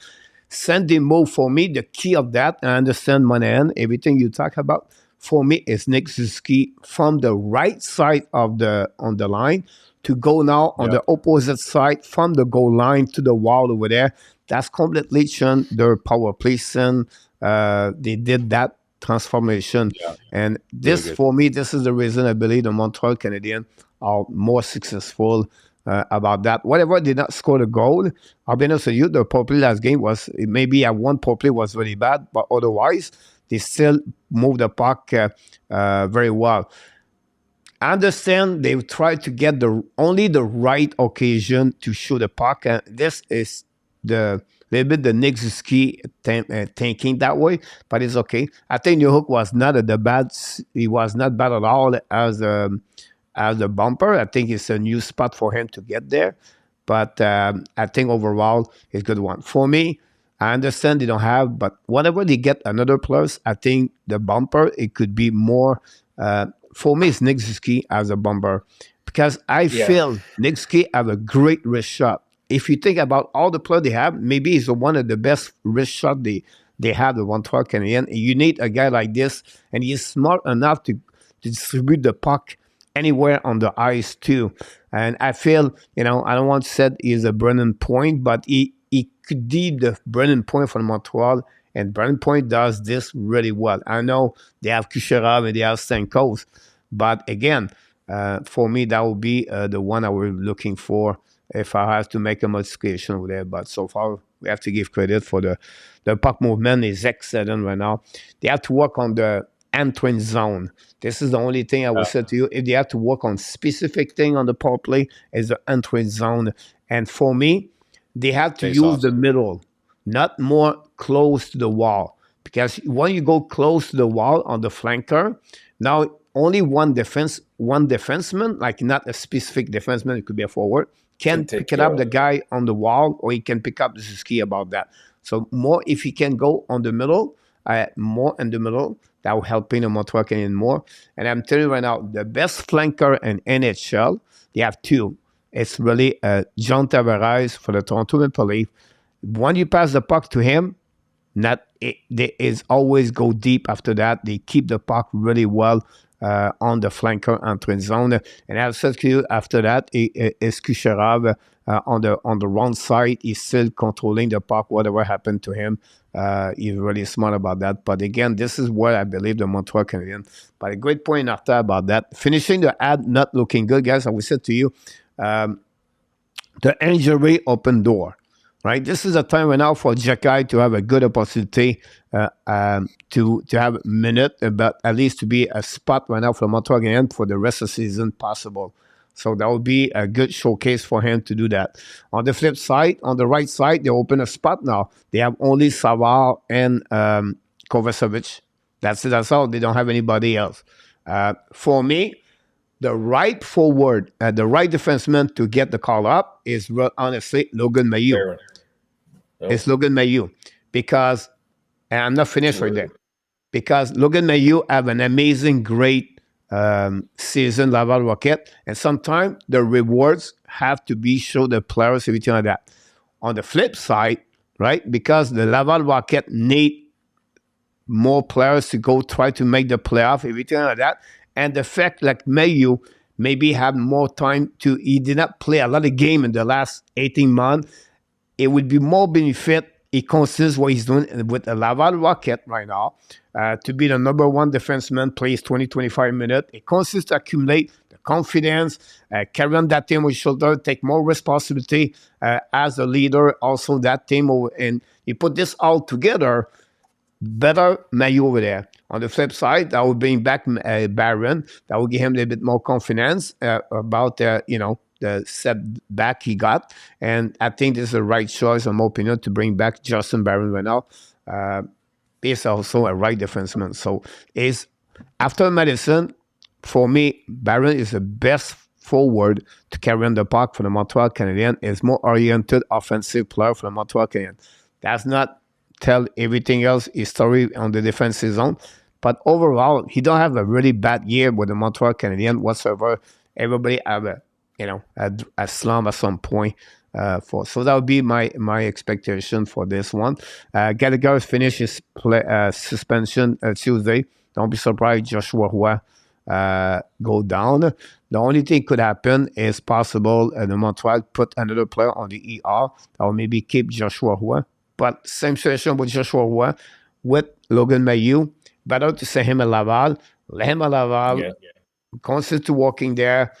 Sending move for me, the key of that, I understand Monahan, everything you talk about. For me, is Nick Suzuki from the right side on the line to go now on the opposite side from the goal line to the wall over there. That's completely changed their power play. They did that transformation. Yeah. And this, for me, this is the reason I believe the Montreal Canadiens are more successful about that. Whatever did not score the goal, I'll be honest with you, the power play last game was, maybe at one power play was really bad, but otherwise, they still move the puck very well. I understand they try to get only the right occasion to show the puck. And this is the little bit the Nick Zuski thinking that way, but it's okay. I think New Hook was not at the bad. He was not bad at all as a bumper. I think it's a new spot for him to get there. But I think overall it's a good one. For me, I understand they don't have, but whenever they get another plus, I think the bumper, it could be more. For me, it's Nick Zuski as a bumper because I feel Nick Zuski have a great wrist shot. If you think about all the players they have, maybe he's one of the best wrist shot they have, the Montreal Canadiens. You need a guy like this, and he's smart enough to distribute the puck anywhere on the ice too. And I feel, I don't want to say he's a Brennan Point, but he could be the Brennan Point for Montreal, and Brennan Point does this really well. I know they have Kucherov and they have Stamkos, but again, for me, that would be the one I was looking for if I have to make a modification over there. But so far, we have to give credit for the puck movement is excellent right now. They have to work on the entering zone. This is the only thing I will say to you. If they have to work on specific thing on the power play, is the entering zone. And for me, they have to use the middle, not more close to the wall. Because when you go close to the wall on the flanker, now only one defenseman, like not a specific defenseman, it could be a forward, can pick it up the guy on the wall, or he can pick up the ski about that. So more if he can go on the middle, more in the middle, that will help the Montreal Canadiens more. And I'm telling you right now, the best flanker in NHL, they have two. It's really John Tavares for the Toronto Maple Leafs. When you pass the puck to him, they is always go deep after that. They keep the puck really well on the flanker entering zone. And I've said to you, after that, is Kucherov on the wrong side. He's still controlling the puck, whatever happened to him. He's really smart about that. But again, this is where I believe the Montreal Canadiens. But a great point after about that. Finishing the ad, not looking good, guys. I will say to you, the injury open door. Right, this is a time right now for Jacky to have a good opportunity to have a minute, but at least to be a spot right now for Montreal Canadiens for the rest of the season possible. So that would be a good showcase for him to do that. On the flip side, on the right side, they open a spot now. They have only Savard and Kovacevic. That's it. That's all. They don't have anybody else. For me, the right forward, the right defenseman to get the call up is honestly Logan Mailloux. Barron. It's Logan Mailloux because, and I'm not finished right there, because Logan Mailloux have an amazing, great season, Laval Rocket, and sometimes the rewards have to be show the players, everything like that. On the flip side, right, because the Laval Rocket need more players to go try to make the playoff, everything like that, and the fact like Mailloux maybe have more time to, he did not play a lot of game in the last 18 months, it would be more benefit. He considers what he's doing with the Laval Rocket right now to be the number one defenseman, plays 20-25 minutes. It consists to accumulate the confidence, carry on that team with shoulder, take more responsibility as a leader, also that team. And you put this all together, better Mailloux over there. On the flip side, that will bring back Barron. That will give him a little bit more confidence about, the setback he got. And I think this is the right choice, in my opinion, to bring back Justin Barron right now. He's also a right defenseman. So after Madison, for me, Barron is the best forward to carry on the puck for the Montreal Canadiens. Is more oriented offensive player for the Montreal Canadiens. That's not tell everything else his story on the defensive zone. But overall, he don't have a really bad year with the Montreal Canadiens whatsoever. Everybody have a slump at some point. So that would be my expectation for this one. Gallagher finished his suspension Tuesday. Don't be surprised Joshua Roy go down. The only thing could happen is possible the Montreal put another player on the ER that will maybe keep Joshua Roy. But same situation with Joshua Roy with Logan Mailloux. Better to send him at Laval. Let him at Laval. Constant to walking there.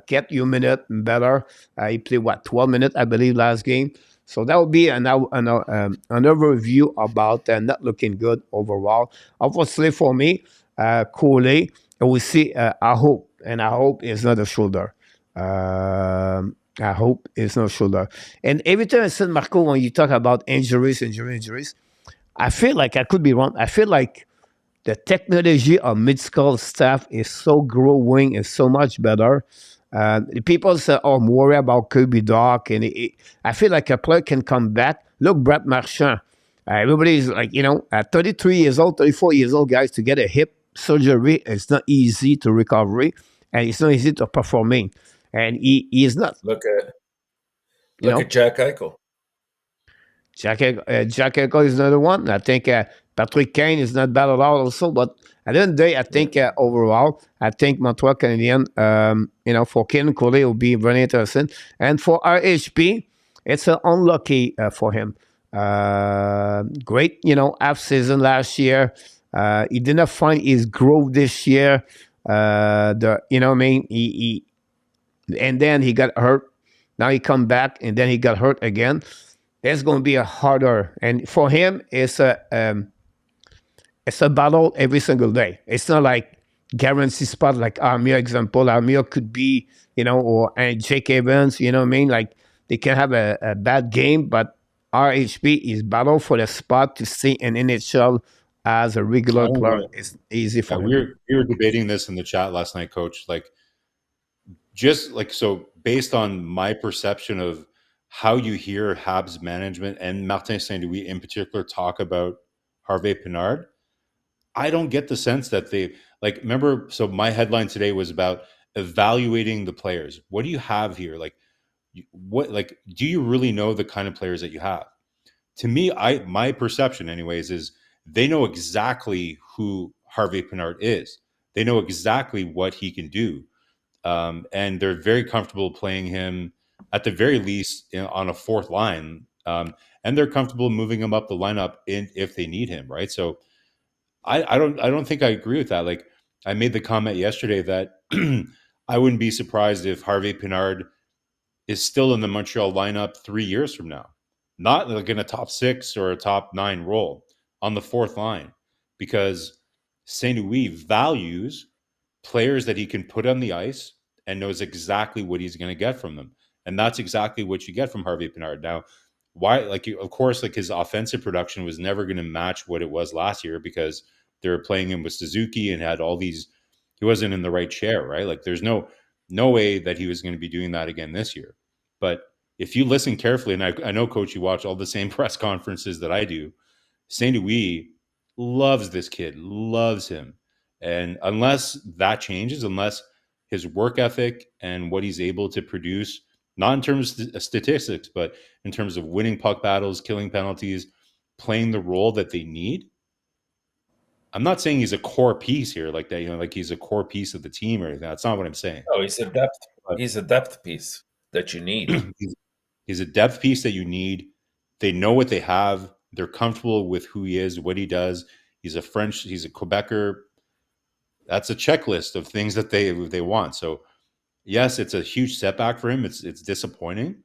Get your minute better. He played 12 minutes, I believe, last game. So that would be another review about not looking good overall. Obviously, for me, Guhle, we see. I hope and I hope it's not a shoulder. I hope it's not shoulder. And every time I said, Marco, when you talk about injuries, I feel like I could be wrong. I feel like the technology of medical staff is so growing, is so much better. People say, "Oh, I'm worried about Kirby Doc," and I feel like a player can come back. Look, Brett Marchand. Everybody's like, at 33 years old, 34 years old, guys, to get a hip surgery, it's not easy to recovery, and it's not easy to performing. And he is not. Look at Jack Eichel. Jack Eichel is another one. I think Patrick Kane is not bad at all also, but at the end of the day, I think overall, I think Montreal Canadiens, for Ken Guhle will be very interesting. And for RHP, it's unlucky for him. Great, half season last year. He did not find his growth this year. He and then he got hurt. Now he come back, and then he got hurt again. It's going to be a harder, and for him, it's a battle every single day. It's not like guaranteed spot like Armia example. Armia could be, or Jake Evans. You know what I mean? Like they can have a bad game, but RHP is battle for the spot to stay in NHL as a regular player. It's easy for him. We were debating this in the chat last night, Coach. So based on my perception of how you hear Habs management and Martin Saint-Louis in particular talk about Harvey-Pinard, I don't get the sense that they remember. So my headline today was about evaluating the players. What do you have here? Do you really know the kind of players that you have? To me, my perception anyways is they know exactly who Harvey-Pinard is. They know exactly what he can do. And they're very comfortable playing him at the very least on a fourth line. And they're comfortable moving him up the lineup if they need him. Right. So I don't think I agree with that. I made the comment yesterday that I wouldn't be surprised if Harvey-Pinard is still in the Montreal lineup 3 years from now, not in a top 6 or a top 9 role on the fourth line, because St. Louis values players that he can put on the ice and knows exactly what he's going to get from them. And that's exactly what you get from Harvey-Pinard. Now, why? Of course, his offensive production was never going to match what it was last year because they were playing him with Suzuki and had all these. He wasn't in the right chair, right? There's no way that he was going to be doing that again this year. But if you listen carefully, and I know, Coach, you watch all the same press conferences that I do, St. Louis loves this kid, loves him. And unless that changes, unless his work ethic and what he's able to produce, not in terms of statistics, but in terms of winning puck battles, killing penalties, playing the role that they need. I'm not saying he's a core piece here, like that, he's a core piece of the team or anything. That's not what I'm saying. Oh, he's a depth. He's a depth piece that you need. He's a depth piece that you need. They know what they have. They're comfortable with who he is, what he does. He's a Quebecer. That's a checklist of things that they want. So yes, it's a huge setback for him. It's disappointing,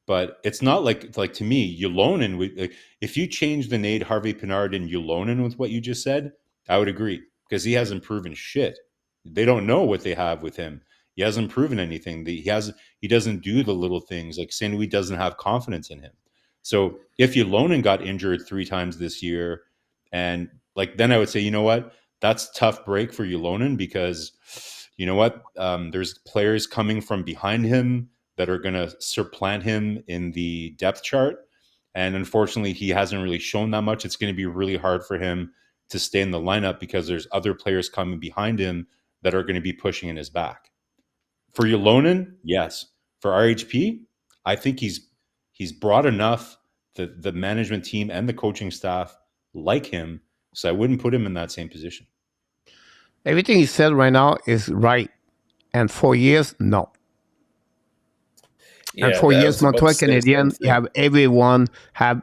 but it's not to me, Ylonen, if you change the name Harvey-Pinard and Ylonen with what you just said, I would agree, because he hasn't proven shit. They don't know what they have with him. He hasn't proven anything. He doesn't do the little things. St. Louis doesn't have confidence in him. So if Ylonen got injured 3 times this year, and then I would say, you know what? That's a tough break for Ylonen, because you know what? There's players coming from behind him that are going to supplant him in the depth chart. And unfortunately, he hasn't really shown that much. It's going to be really hard for him to stay in the lineup because there's other players coming behind him that are going to be pushing in his back. For Ylonen, yes. For RHP, I think he's brought enough. The management team and the coaching staff like him, so I wouldn't put him in that same position. Everything he said right now is right. And 4 years, no. Yeah, and 4 years, Montreal Canadiens have everyone have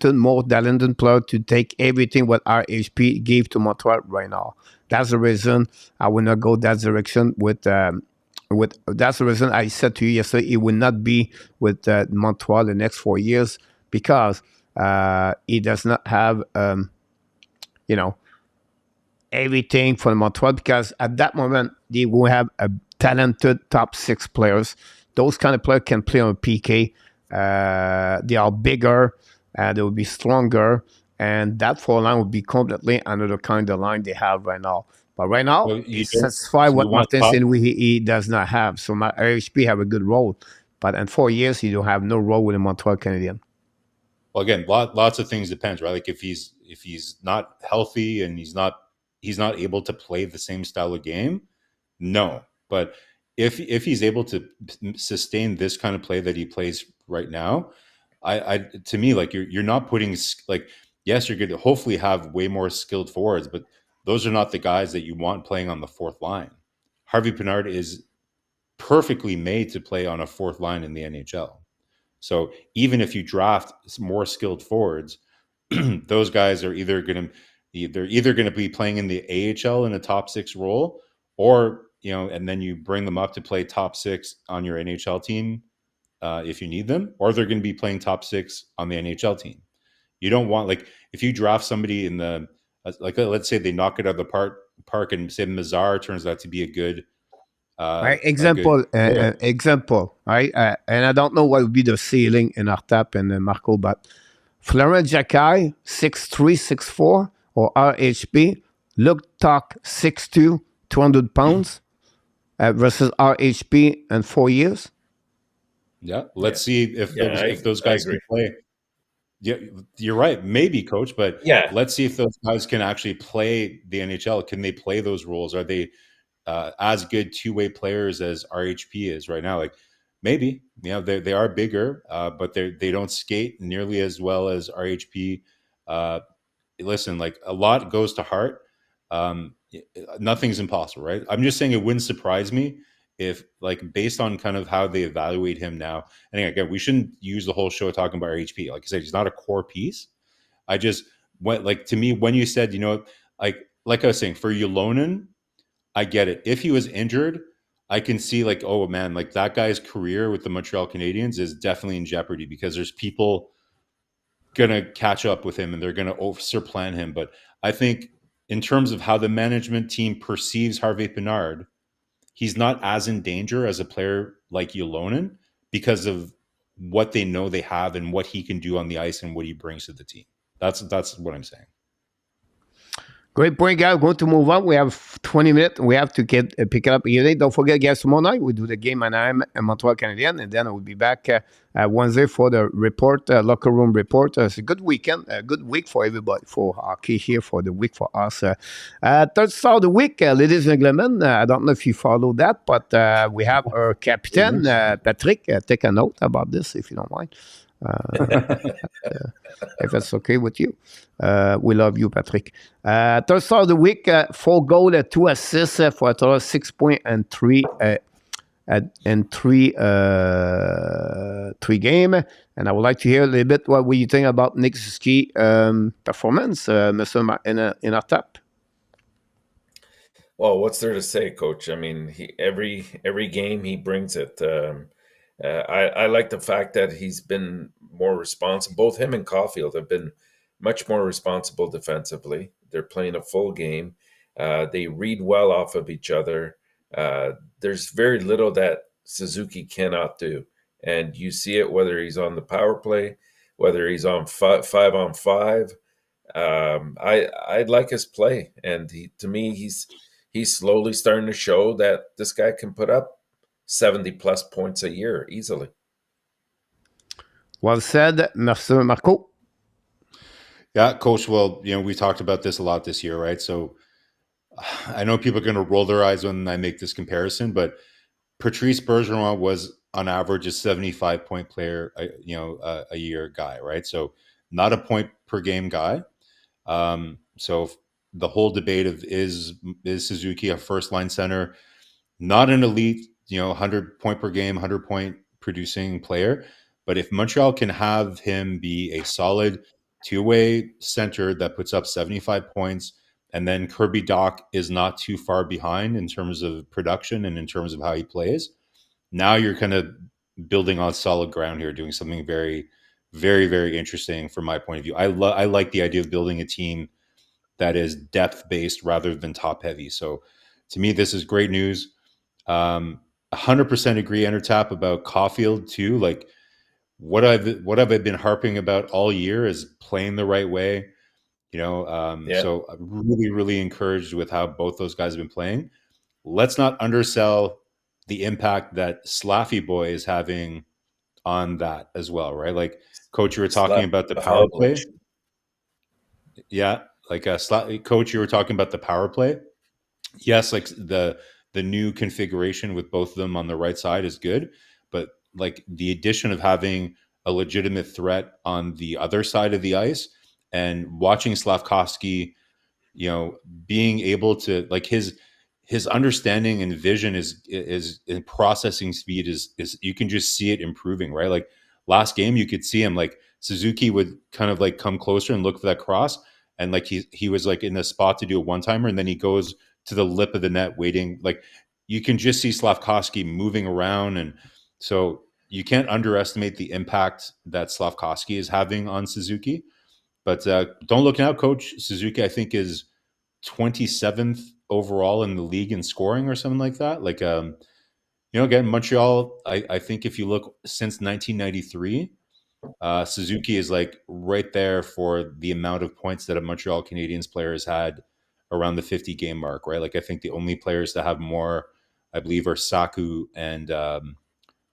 more talented player to take everything what RHP gave to Montreal right now. That's the reason I will not go that direction with that's the reason I said to you yesterday it will not be with Montreal the next 4 years, because he does not have everything for Montreal because at that moment they will have a talented top 6 players. Those kind of players can play on PK. They are bigger, they will be stronger, and that four line will be completely another kind of line they have right now. But right now, it's satisfied what Martin Saint-Louis he does not have. So my RHP have a good role, but in 4 years he don't have no role with the Montreal Canadiens. Well, again, lots of things depends, right? Like if he's not healthy and he's not able to play the same style of game, no. But if he's able to sustain this kind of play that he plays right now, I to me, like you're not putting, like, yes, you're going to hopefully have way more skilled forwards, but those are not the guys that you want playing on the fourth line. Harvey-Pinard is perfectly made to play on a fourth line in the NHL. So even if you draft more skilled forwards, those guys are either going to be playing in the AHL in a top 6 role, or and then you bring them up to play top 6 on your NHL team if you need them, or they're going to be playing top 6 on the NHL team. You don't want, like, if you draft somebody in the let's say they knock it out of the park and say Mazar turns out to be a good right, example, right? And I don't know what would be the ceiling in Enortap and Marco, but Florent Jacquet, 6'3", 6'4", or RHP, Luke Tuck, 6'2", 200 pounds, versus RHP in 4 years. Yeah, let's see if those guys can play. Yeah, you're right. Maybe, Coach, but let's see if those guys can actually play the NHL. Can they play those roles? Are they as good two-way players as RHP is right now? Like, maybe, they are bigger, but they don't skate nearly as well as RHP. Listen, like, a lot goes to heart. Nothing's impossible, right? I'm just saying it wouldn't surprise me if, like, based on kind of how they evaluate him now, and again, we shouldn't use the whole show talking about RHP. Like I said, he's not a core piece. I just went, like, to me, when you said, like I was saying, for Ylonen, I get it. If he was injured, I can see, like, oh man, like, that guy's career with the Montreal Canadiens is definitely in jeopardy because there's people gonna catch up with him and they're gonna supplant him. But I think in terms of how the management team perceives Harvey-Pinard, he's not as in danger as a player like Ylonen because of what they know they have and what he can do on the ice and what he brings to the team. That's what I'm saying. Great point, guys. We're going to move on. We have 20 minutes. We have to pick it up here. Don't forget, guys, tomorrow night we do the game and I'm a Montreal Canadiens, and then we'll be back Wednesday for the report, locker room report. It's a good weekend, a good week for everybody, for hockey here, for the week for us. Third star of the week, ladies and gentlemen. I don't know if you follow that, but we have our captain, Patrick. Take a note about this if you don't mind. If that's okay with you. We love you, Patrick. Third star of the week, 4 goals, 2 assists for a total of 6 points and 3 game. And I would like to hear a little bit what you think about Nick Suzuki performance, Mr. Enortap. Well, what's there to say, Coach? I mean, every game he brings it. I like the fact that he's been more responsible. Both him and Caulfield have been much more responsible defensively. They're playing a full game. They read well off of each other. There's very little that Suzuki cannot do. And you see it whether he's on the power play, whether he's on 5-on-5. I like his play. And to me, he's slowly starting to show that this guy can put up 70-plus points a year easily. Well said, Marco. Yeah, Coach. Well, we talked about this a lot this year, right? So I know people are going to roll their eyes when I make this comparison, but Patrice Bergeron was on average a 75-point player, a year guy, right? So not a point per game guy. So the whole debate of is Suzuki a first line center, not an elite, 100 point per game, 100 point producing player. But if Montreal can have him be a solid two-way center that puts up 75 points, and then Kirby Dach is not too far behind in terms of production and in terms of how he plays, now you're kind of building on solid ground here, doing something very, very, very interesting from my point of view. I like the idea of building a team that is depth-based rather than top-heavy. So to me, this is great news. 100% agree, Enortap, about Caulfield too. Like what have I been harping about all year is playing the right way. So I'm really, really encouraged with how both those guys have been playing. Let's not undersell the impact that Slaffy Boy is having on that as well, right? Like, Coach, you were talking about the power play. Yeah, like Coach, you were talking about the power play. Yes, like the new configuration with both of them on the right side is good, but like the addition of having a legitimate threat on the other side of the ice and watching Slafkovsky, being able to, like, his understanding and vision is in processing speed is you can just see it improving, right? Like last game, you could see him, like Suzuki would kind of like come closer and look for that cross, and like he was like in the spot to do a one-timer, and then he goes to the lip of the net waiting. Like you can just see Slafkovsky moving around, and so you can't underestimate the impact that Slafkovsky is having on Suzuki. But don't look now, Coach. Suzuki, I think, is 27th overall in the league in scoring or something like that. Like, again, Montreal, I think if you look since 1993, Suzuki is like right there for the amount of points that a Montreal Canadiens player has had around the 50 game mark, right? Like I think the only players that have more, I believe, are Saku and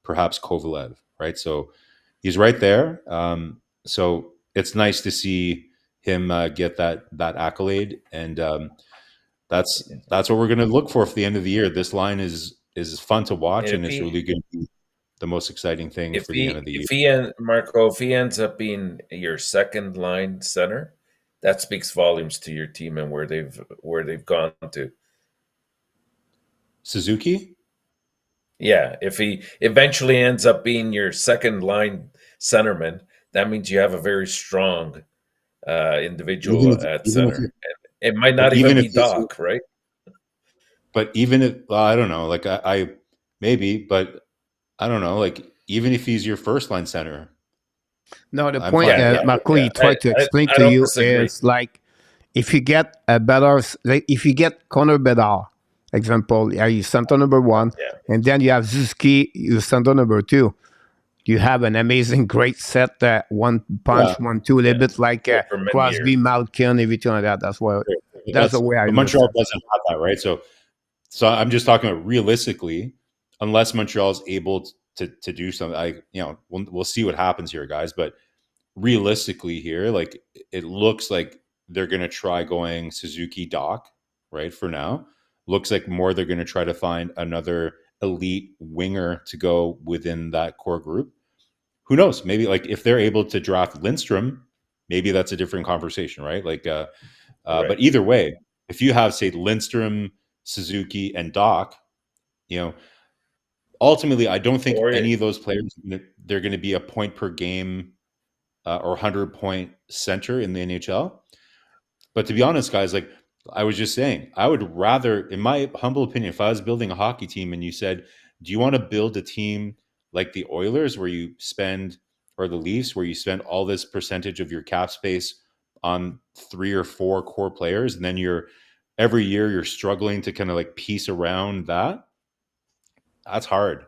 perhaps Kovalev, right? So he's right there. So it's nice to see him get that accolade, and that's what we're going to look for the end of the year. This line is fun to watch, and it's really going to be the most exciting thing for the end of the year. If he ends up being your second line center, that speaks volumes to your team and where they've gone to. Suzuki? Yeah, if he eventually ends up being your second line centerman, that means you have a very strong individual at center. It might not even be Doc, right? But even if, I don't know, like I maybe, but I don't know, like even if he's your first line center. No, the point Marco tried to explain to you is like if you get a better, like if you get Connor Bedard, example, you center number one, and then you have Suzuki, you center number two. You have an amazing, great set, one punch, 1-2, a little bit like Crosby, Malkin, everything like that. That's why. That's the way I. Montreal doesn't have that, right? So I'm just talking about realistically, unless Montreal is able to do something. We'll see what happens here, guys. But realistically, here, like it looks like they're going to try going Suzuki Doc, right? For now, looks like more they're going to try to find another elite winger to go within that core group. Who knows? Maybe like if they're able to draft Lindstrom, maybe that's a different conversation, right? Like, right. But either way, if you have, say, Lindstrom, Suzuki, and Doc, ultimately, I don't think any of those players, they're going to be a point per game or 100-point center in the NHL. But to be honest, guys, like I was just saying, I would rather, in my humble opinion, if I was building a hockey team and you said, do you want to build a team like the Oilers where you spend, or the Leafs, where you spend all this percentage of your cap space on 3 or 4 core players, and then every year you're struggling to kind of like piece around that? That's hard.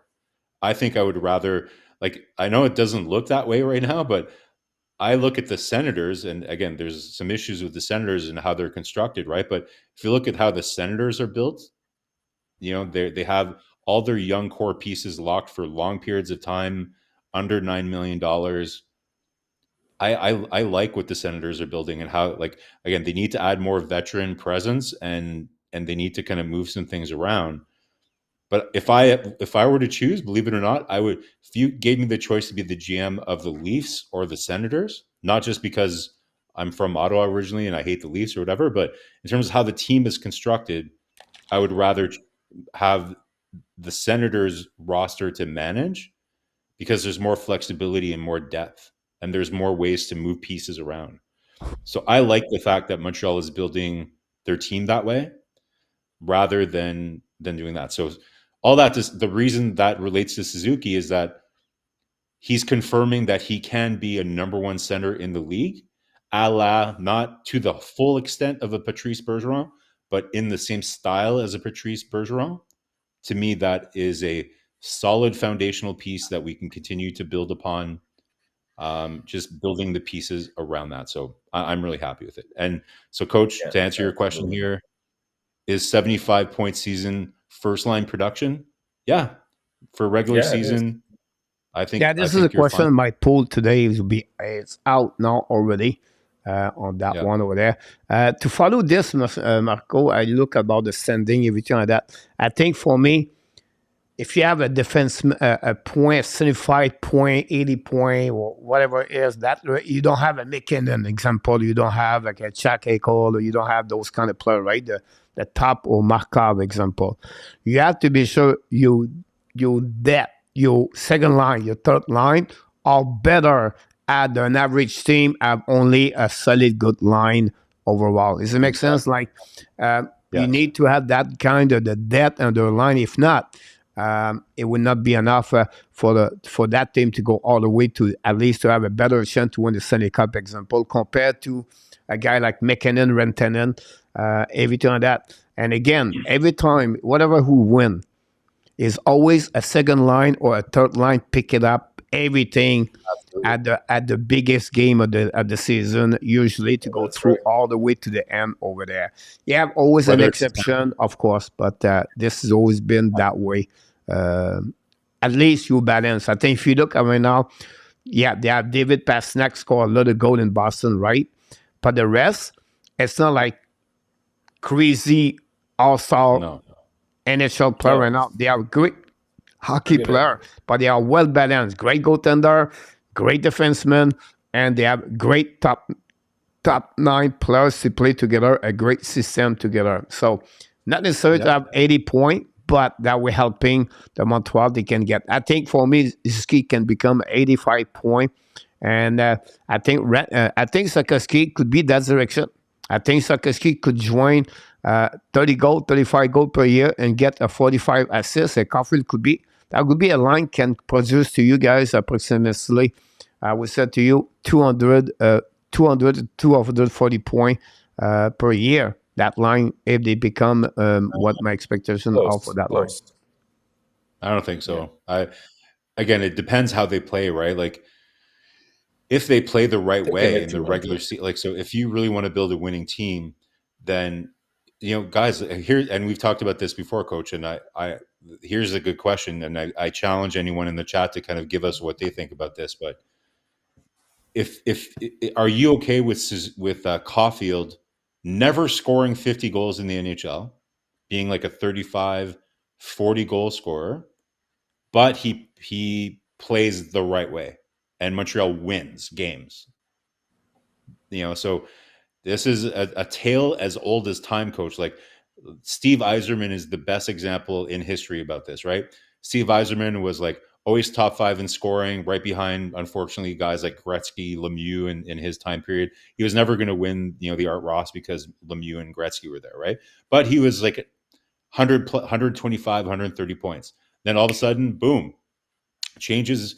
I think I would rather, like, I know it doesn't look that way right now, but I look at the Senators, and again, there's some issues with the Senators and how they're constructed, right? But if you look at how the Senators are built, they have all their young core pieces locked for long periods of time, under $9 million. I like what the Senators are building, and how, like, again, they need to add more veteran presence, and they need to kind of move some things around. But if I were to choose, believe it or not, I would. If you gave me the choice to be the GM of the Leafs or the Senators, not just because I'm from Ottawa originally and I hate the Leafs or whatever, but in terms of how the team is constructed, I would rather have the Senators roster to manage, because there's more flexibility and more depth, and there's more ways to move pieces around. So I like the fact that Montreal is building their team that way, rather than doing that. So all that is the reason that relates to Suzuki, is that he's confirming that he can be a number one center in the league not to the full extent of a Patrice Bergeron, but in the same style as a Patrice Bergeron, to me, that is a solid foundational piece that we can continue to build upon. Just building the pieces around that. So I'm really happy with it. And so, Coach, to answer your question here, is 75-point season first line production? Yeah. For regular season, I think. Yeah, this is a question. My poll today it's out now already on that one over there. To follow this, Marco, I look about the sending, everything like that. I think for me, if you have a defense, a point, 75 point, 80 point, or whatever it is, that you don't have a McKinnon example, you don't have like a Jack Eichel, or you don't have those kind of players, right? The top or Markov example. You have to be sure your second line, your third line are better at an average team have only a solid good line overall. Does it make sense? Like you need to have that kind of the depth on the line. If not, it would not be enough for that team to go all the way to at least to have a better chance to win the Stanley Cup example compared to a guy like McKinnon, Rantanen, everything like that. And again, every time, whatever who win is always a second line or a third line pick it up everything at the biggest game of the season, usually to go through all the way to the end over there. You have always an exception, of course, but this has always been that way. At least you balance. I think if you look at right now, they have David Pastrnak score a lot of goal in Boston, right? But the rest, it's not like crazy all-star NHL player right now. They are great hockey player, but they are well balanced. Great goaltender, great defenseman, and they have great top 9 players to play together, a great system together. So not necessarily to have 80 points, but that will helping the Montreal they can get. I think for me, Ski can become 85 points, and I think Succumbing could be that direction. I think Succumbing could join 30 goals, 35 goals per year and get a 45 assists. And Caulfield that could be a line can produce to you guys approximately, I would say to you, 200 to 240 points per year. That line, if they become what my expectations are for that line. I don't think so. Again, it depends how they play, right? Like, if they play the right way in the regular season, like, so if you really want to build a winning team, then, guys, here, and we've talked about this before, Coach, and here's a good question, and I challenge anyone in the chat to kind of give us what they think about this. But if are you okay with Caulfield never scoring 50 goals in the NHL, being like a 35, 40 goal scorer, but he plays the right way and Montreal wins games? So this is a tale as old as time, Coach. Like, Steve Yzerman is the best example in history about this, right? Steve Yzerman was like always top 5 in scoring, right behind, unfortunately, guys like Gretzky, Lemieux in his time period. He was never going to win, the Art Ross because Lemieux and Gretzky were there, right? But he was like 125, 130 points. Then all of a sudden, boom, changes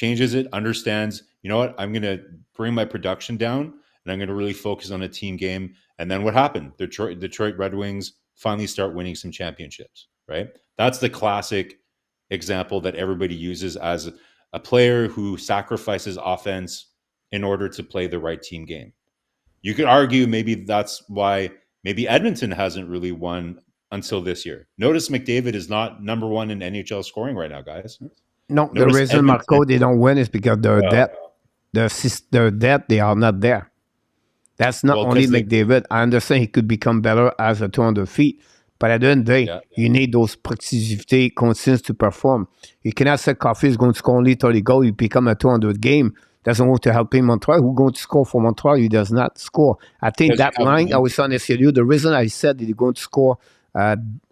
it, understands, you know what, I'm going to bring my production down and I'm going to really focus on a team game. And then what happened? Detroit Red Wings finally start winning some championships, right? That's the classic example that everybody uses as a player who sacrifices offense in order to play the right team game. You could argue maybe that's why maybe Edmonton hasn't really won until this year. Notice McDavid is not number 1 in NHL scoring right now, guys. No, the reason, Marco, they don't win is because their depth, they are not there. That's not only McDavid. I understand he could become better as a 200 feet, but at the end of the day, you need those proximity constants to perform. You cannot say Coffee is going to score only 30 goals. You become a 200 game. Doesn't want to help him Montreal. Who's going to score for Montreal? He does not score. I think that line, I was honest with you, the reason I said that he's going to score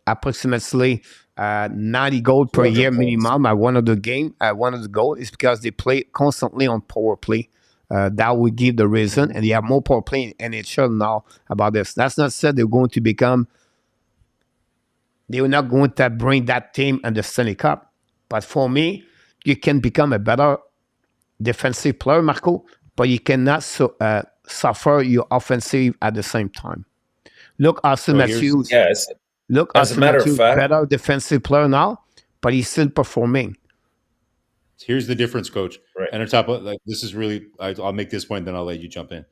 approximately 90 goals per year minimum at one of the goals is because they play constantly on power play. That would give the reason, and they have more power play in NHL now about this. That's not said they're going to become. They are not going to bring that team in the Stanley Cup. But for me, you can become a better defensive player, Marco, but you cannot suffer your offensive at the same time. Look, Austin Matthews. Look, as a matter of fact, better defensive player now, but he's still performing. Here's the difference, Coach. Right. And on top of this is really, I'll make this point, then I'll let you jump in.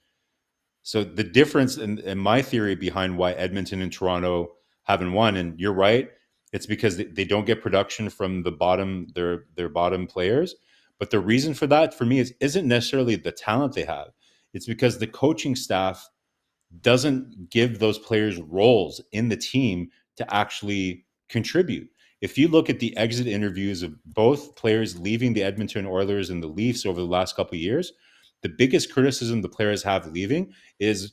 So the difference in my theory behind why Edmonton and Toronto haven't won, and you're right, it's because they don't get production from the bottom, their bottom players. But the reason for that, for me, isn't necessarily the talent they have. It's because the coaching staff doesn't give those players roles in the team to actually contribute. If you look at the exit interviews of both players leaving the Edmonton Oilers and the Leafs over the last couple of years, the biggest criticism the players have leaving is,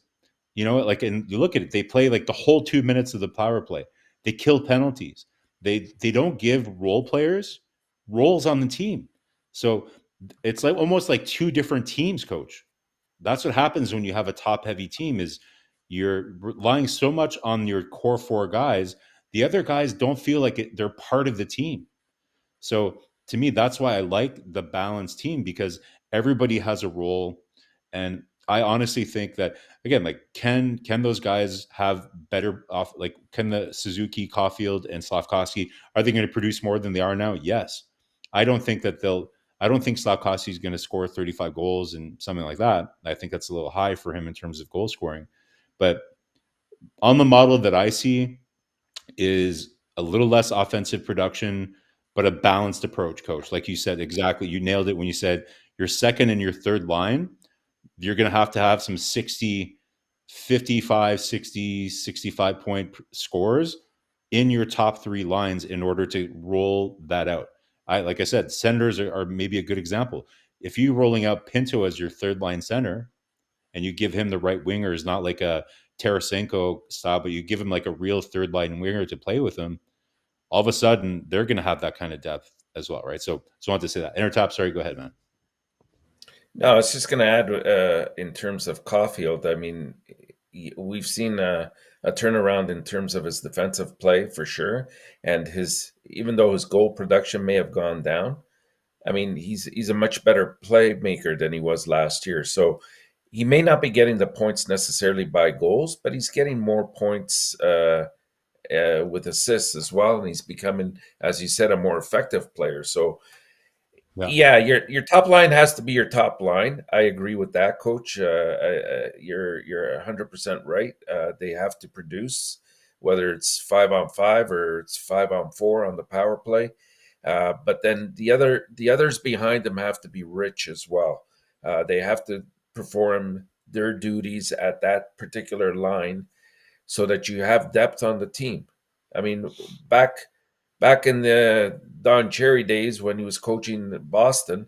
and you look at it, they play like the whole 2 minutes of the power play. They kill penalties. They don't give role players roles on the team. So it's like almost like two different teams, Coach. That's what happens when you have a top-heavy team is you're relying so much on your core four guys. The other guys don't feel like they're part of the team. So to me, that's why I like the balanced team, because everybody has a role. And I honestly think that, again, like can those guys have better off? Like, can the Suzuki, Caulfield, and Slafkovsky, are they going to produce more than they are now? Yes. I don't think Slafkovsky is going to score 35 goals and something like that. I think that's a little high for him in terms of goal scoring. But on the model that I see is a little less offensive production, but a balanced approach, Coach. Like you said, exactly. You nailed it when you said your second and your third line, you're going to have some 60, 55, 60, 65 point scores in your top three lines in order to roll that out. Like I said, Senators are maybe a good example. If you rolling out Pinto as your third line center and you give him the right wingers, not like a Tarasenko style, but you give him like a real third line winger to play with him, all of a sudden they're going to have that kind of depth as well, right? So I wanted to say that. Enortap, sorry, go ahead, man. No, I was just going to add in terms of Caulfield, I mean, we've seen a turnaround in terms of his defensive play for sure. And even though his goal production may have gone down, I mean, he's a much better playmaker than he was last year. So he may not be getting the points necessarily by goals, but he's getting more points with assists as well. And he's becoming, as you said, a more effective player. So yeah, your top line has to be your top line. I agree with that, Coach. You're 100% right. They have to produce, whether it's 5-on-5 or it's 5-on-4 on the power play. But then the others behind them have to be rich as well. They have to perform their duties at that particular line so that you have depth on the team. I mean, back in the Don Cherry days when he was coaching Boston,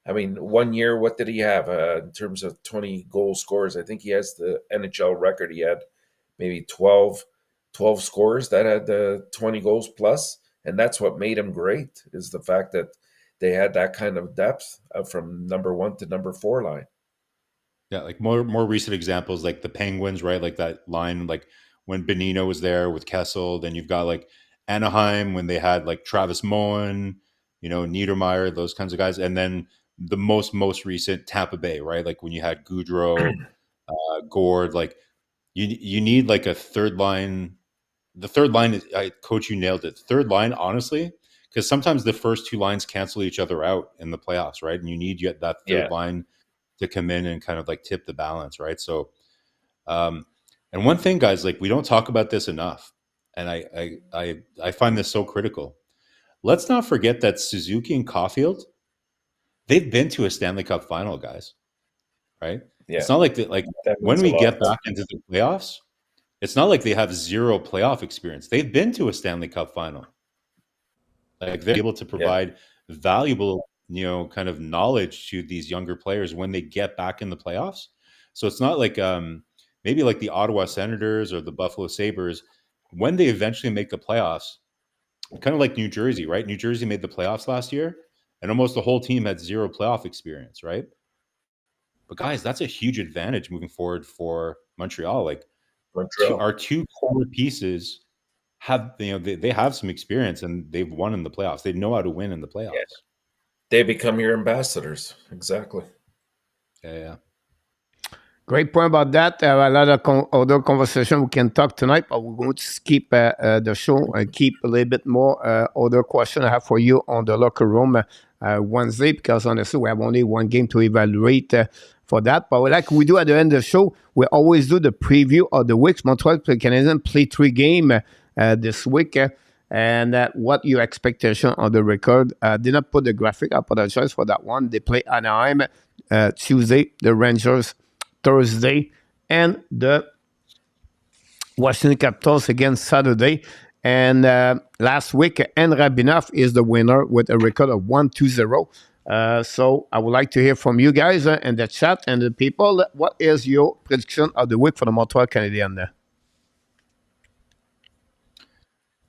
I mean, 1 year, what did he have in terms of 20 goal scores? I think he has the NHL record. He had maybe 12 scores that had 20 goals plus. And that's what made him great, is the fact that they had that kind of depth from number 1 to number 4 line. Yeah, like more recent examples, like the Penguins, right? Like that line, like when Bonino was there with Kessel. Then you've got like Anaheim when they had like Travis Moen, Niedermeyer, those kinds of guys. And then the most recent Tampa Bay, right? Like when you had Goudreau, Gord, like you need like a third line. The third line is, Coach, you nailed it. Third line, honestly, because sometimes the first two lines cancel each other out in the playoffs, right? And you need that third line to come in and kind of like tip the balance, right? So, and one thing, guys, like we don't talk about this enough, and I find this so critical. Let's not forget that Suzuki and Caulfield, they've been to a Stanley Cup final, guys, right? Yeah. It's not like that. Like when we get back into the playoffs, it's not like they have zero playoff experience. They've been to a Stanley Cup final. Like they're able to provide valuable, kind of knowledge to these younger players when they get back in the playoffs. So it's not like maybe like the Ottawa Senators or the Buffalo Sabres, when they eventually make the playoffs, kind of like New Jersey, right? New Jersey made the playoffs last year and almost the whole team had zero playoff experience, right? But guys, that's a huge advantage moving forward for Montreal. Like our two core pieces have, they have some experience and they've won in the playoffs. They know how to win in the playoffs. Yeah. They become your ambassadors. Exactly. Yeah. Great point about that. A lot of other conversation we can talk tonight, but we're going to skip the show and keep a little bit more other question I have for you on the locker room Wednesday, because honestly, we have only one game to evaluate for that. But like we do at the end of the show, we always do the preview of the weeks. Montreal Canadiens play 3 games this week. And what your expectation on the record? Did not put the graphic. I apologize for that one. They play Anaheim Tuesday, the Rangers Thursday, and the Washington Capitals again Saturday. And last week, Rabinoff is the winner with a record of 1-2-0. So I would like to hear from you guys in the chat and the people. What is your prediction of the week for the Montreal Canadiens?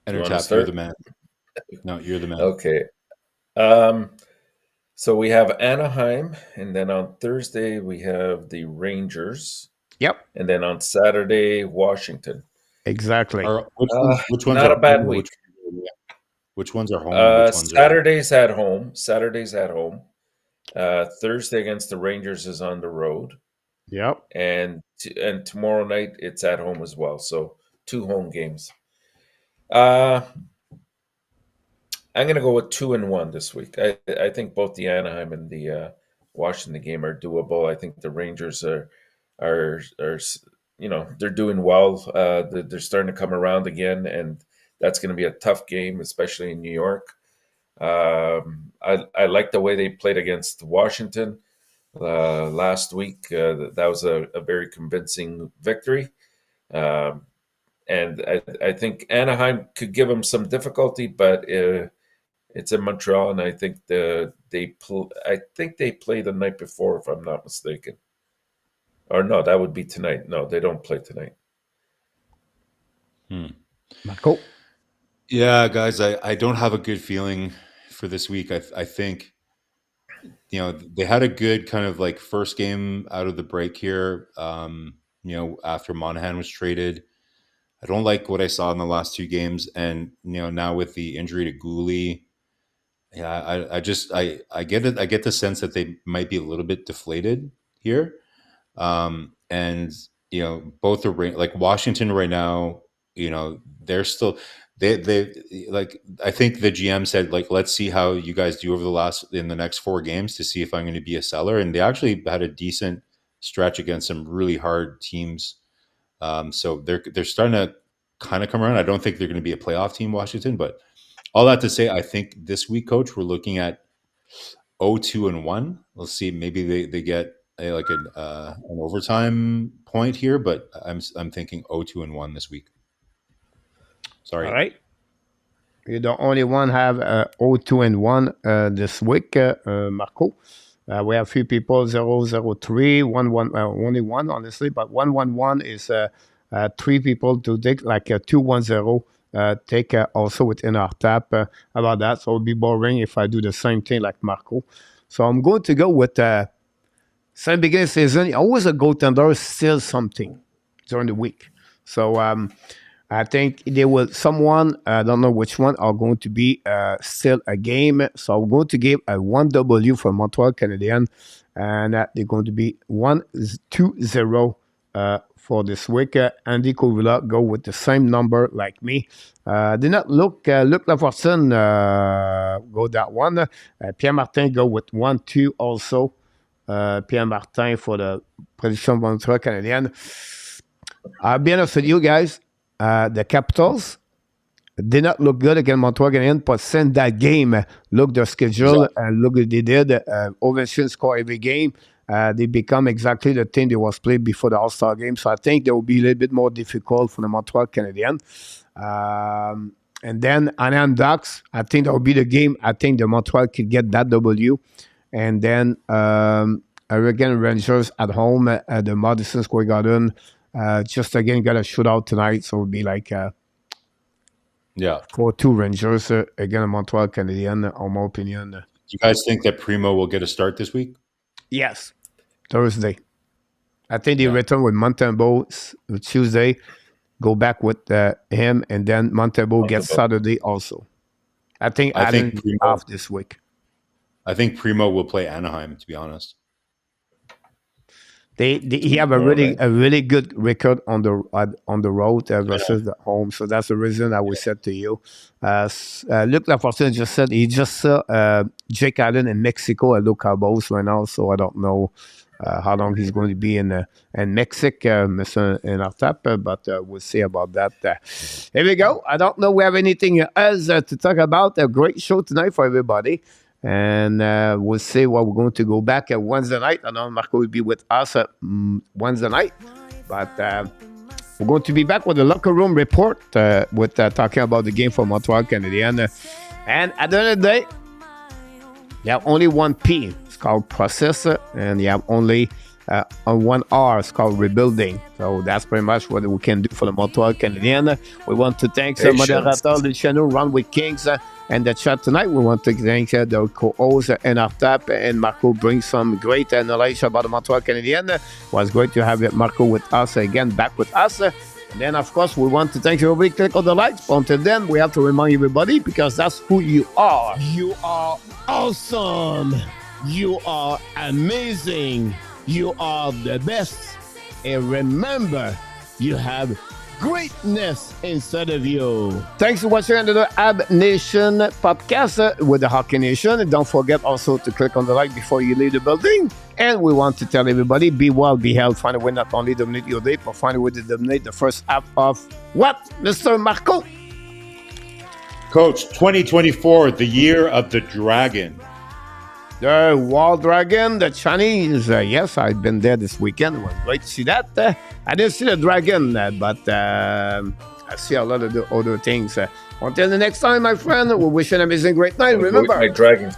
Enortap, you're the man. No, you're the man. Okay. So we have Anaheim, and then on Thursday we have the Rangers. Yep. And then on Saturday, Washington. Exactly. Which ones not are a bad week. Which ones are home? Saturday's at home. Thursday against the Rangers is on the road. Yep. And tomorrow night it's at home as well. So 2 home games. I'm going to go with 2-1 this week. I think both the Anaheim and the Washington game are doable. I think the Rangers are they're doing well. They're starting to come around again, and that's going to be a tough game, especially in New York. I like the way they played against Washington last week. That was a very convincing victory. And I think Anaheim could give them some difficulty, but it's in Montreal, and I think they play the night before, if I'm not mistaken. Or no, that would be tonight. No, they don't play tonight. Marco? Yeah, guys, I don't have a good feeling for this week. I think, they had a good kind of like first game out of the break here, after Monahan was traded. I don't like what I saw in the last 2 games. And, now with the injury to Guhle, yeah, I get it. I get the sense that they might be a little bit deflated here. And, both are like Washington right now, they're still, they like, I think the GM said, like, let's see how you guys do in the next 4 games to see if I'm going to be a seller. And they actually had a decent stretch against some really hard teams. So they're starting to kind of come around. I don't think they're going to be a playoff team, Washington, but all that to say, I think this week, Coach, we're looking at 0-2-1. Let's see, maybe they get an overtime point here, but I'm thinking 0-2-1 this week. Sorry. All right. You're the only one have 0-2-1 this week, Marco. We have a few people 0-0-3, 1-1, only one honestly, but 1-1-1 is 3 people to take like a 2-1-0. Take also with Enortap about that. So it would be boring if I do the same thing like Marco. So I'm going to go with same beginning of season. Always a goaltender, still something during the week. So I think they will. Someone, I don't know which one, are going to be still a game. So I'm going to give a 1W for Montreal Canadiens, and they're going to be 1-2-0 for this week. Andy Kovula go with the same number like me. Did not look Lafortune go that one. Pierre Martin go with 1-2 also. Pierre Martin for the prediction Montreal Canadiens. I'll be honest with you guys. The Capitals did not look good against Montreal Canadiens, but since that game, look their schedule and look what they did. Ovechkin score every game. They become exactly the team they was played before the All-Star game. So I think they will be a little bit more difficult for the Montreal Canadiens. And then Anaheim Ducks, I think that will be the game. I think the Montreal could get that W. And then again, Rangers at home at the Madison Square Garden. Just again got a shootout tonight, so it'll be like 4-2 Rangers again Montreal Canadiens, in my opinion. Do you guys think that Primo will get a start this week? Yes, Thursday. I think they return with Montembeault Tuesday, go back with him, and then Montembeault gets Saturday also. I think Primo off this week. I think Primo will play Anaheim, to be honest. He have a really good record on the road versus the home. So that's the reason I would said to you. Luc Lafortune just said he just saw Jake Allen in Mexico at local Bows right now. So I don't know how long he's going to be in Mexico, Mr. Enortap, but we'll see about that. Here we go. I don't know we have anything else to talk about. A great show tonight for everybody. And we'll see what we're going to go back at Wednesday night. I know Marco will be with us Wednesday night. But we're going to be back with the locker room report with talking about the game for Montreal Canadiens. And at the end of the day, you have only one P. It's called process. And you have only one R. It's called rebuilding. So that's pretty much what we can do for the Montreal Canadiens. We want to thank Moderator du channel, Run with Kings, and the chat tonight. We want to thank the co-host Enortap and Marco bring some great knowledge about the Montreal Canadiens. It was great to have Marco with us again, back with us. And then, of course, we want to thank everybody. Click on the likes. Until then, we have to remind everybody because that's who you are. You are awesome. You are amazing. You are the best. And remember, you have greatness inside of you. Thanks for watching another Habs Nation podcast with the Hockey Nation. And don't forget also to click on the like before you leave the building. And we want to tell everybody, be well, be healthy. Find a way not only dominate your day, but find a way to dominate the first half of what, Mr. Marco? Coach, 2024, the year of the dragon. The Wall Dragon, the Chinese. Yes, I've been there this weekend. It was great to see that. I didn't see the dragon, but I see a lot of the other things. Until the next time, my friend, we wish you an amazing great night. Remember, my dragon.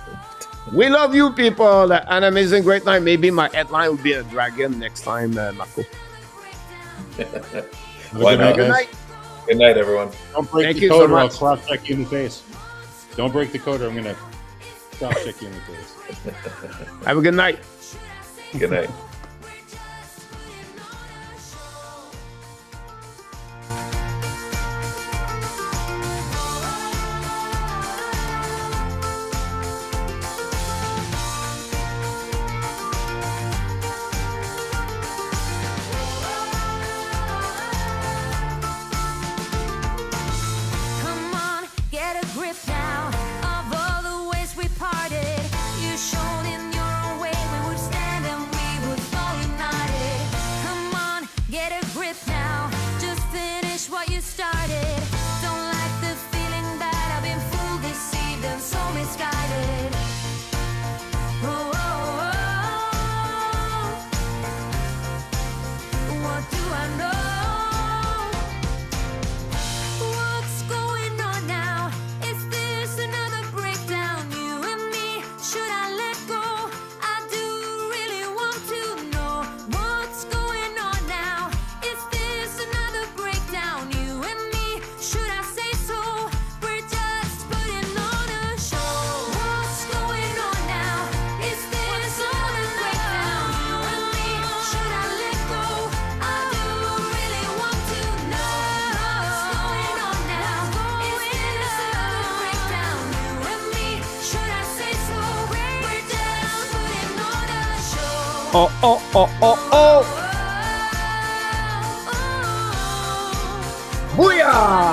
We love you, people. An amazing great night. Maybe my headline will be a dragon next time, Marco. Why not? Good night. Good night, everyone. Don't break the coder. I'll cross-check you in the face. Don't break the coder. I'm going to cross-check you in the face. Have a good night. Good night. Come on, get a grip now of all the ways we parted. You showed in your own way we would stand and we would fall united. Come on, get a grip now. Just finish what you started. Don't like the feeling that I've been fooled, deceived, and so misguided. Oh, oh, oh. What do I know? What's going on now? Is this another breakdown? You and me, should I let go? I do really want to know what's going on now. Is this another breakdown? You and me, should I say so? We're just putting on a show. What's going on now? Is this another breakdown? You and me, should I let go? I do really want to know what's going on now. Is this another breakdown? You and me, should I say so? We're just putting on a show. Oh, oh, oh, oh, oh. Booyah!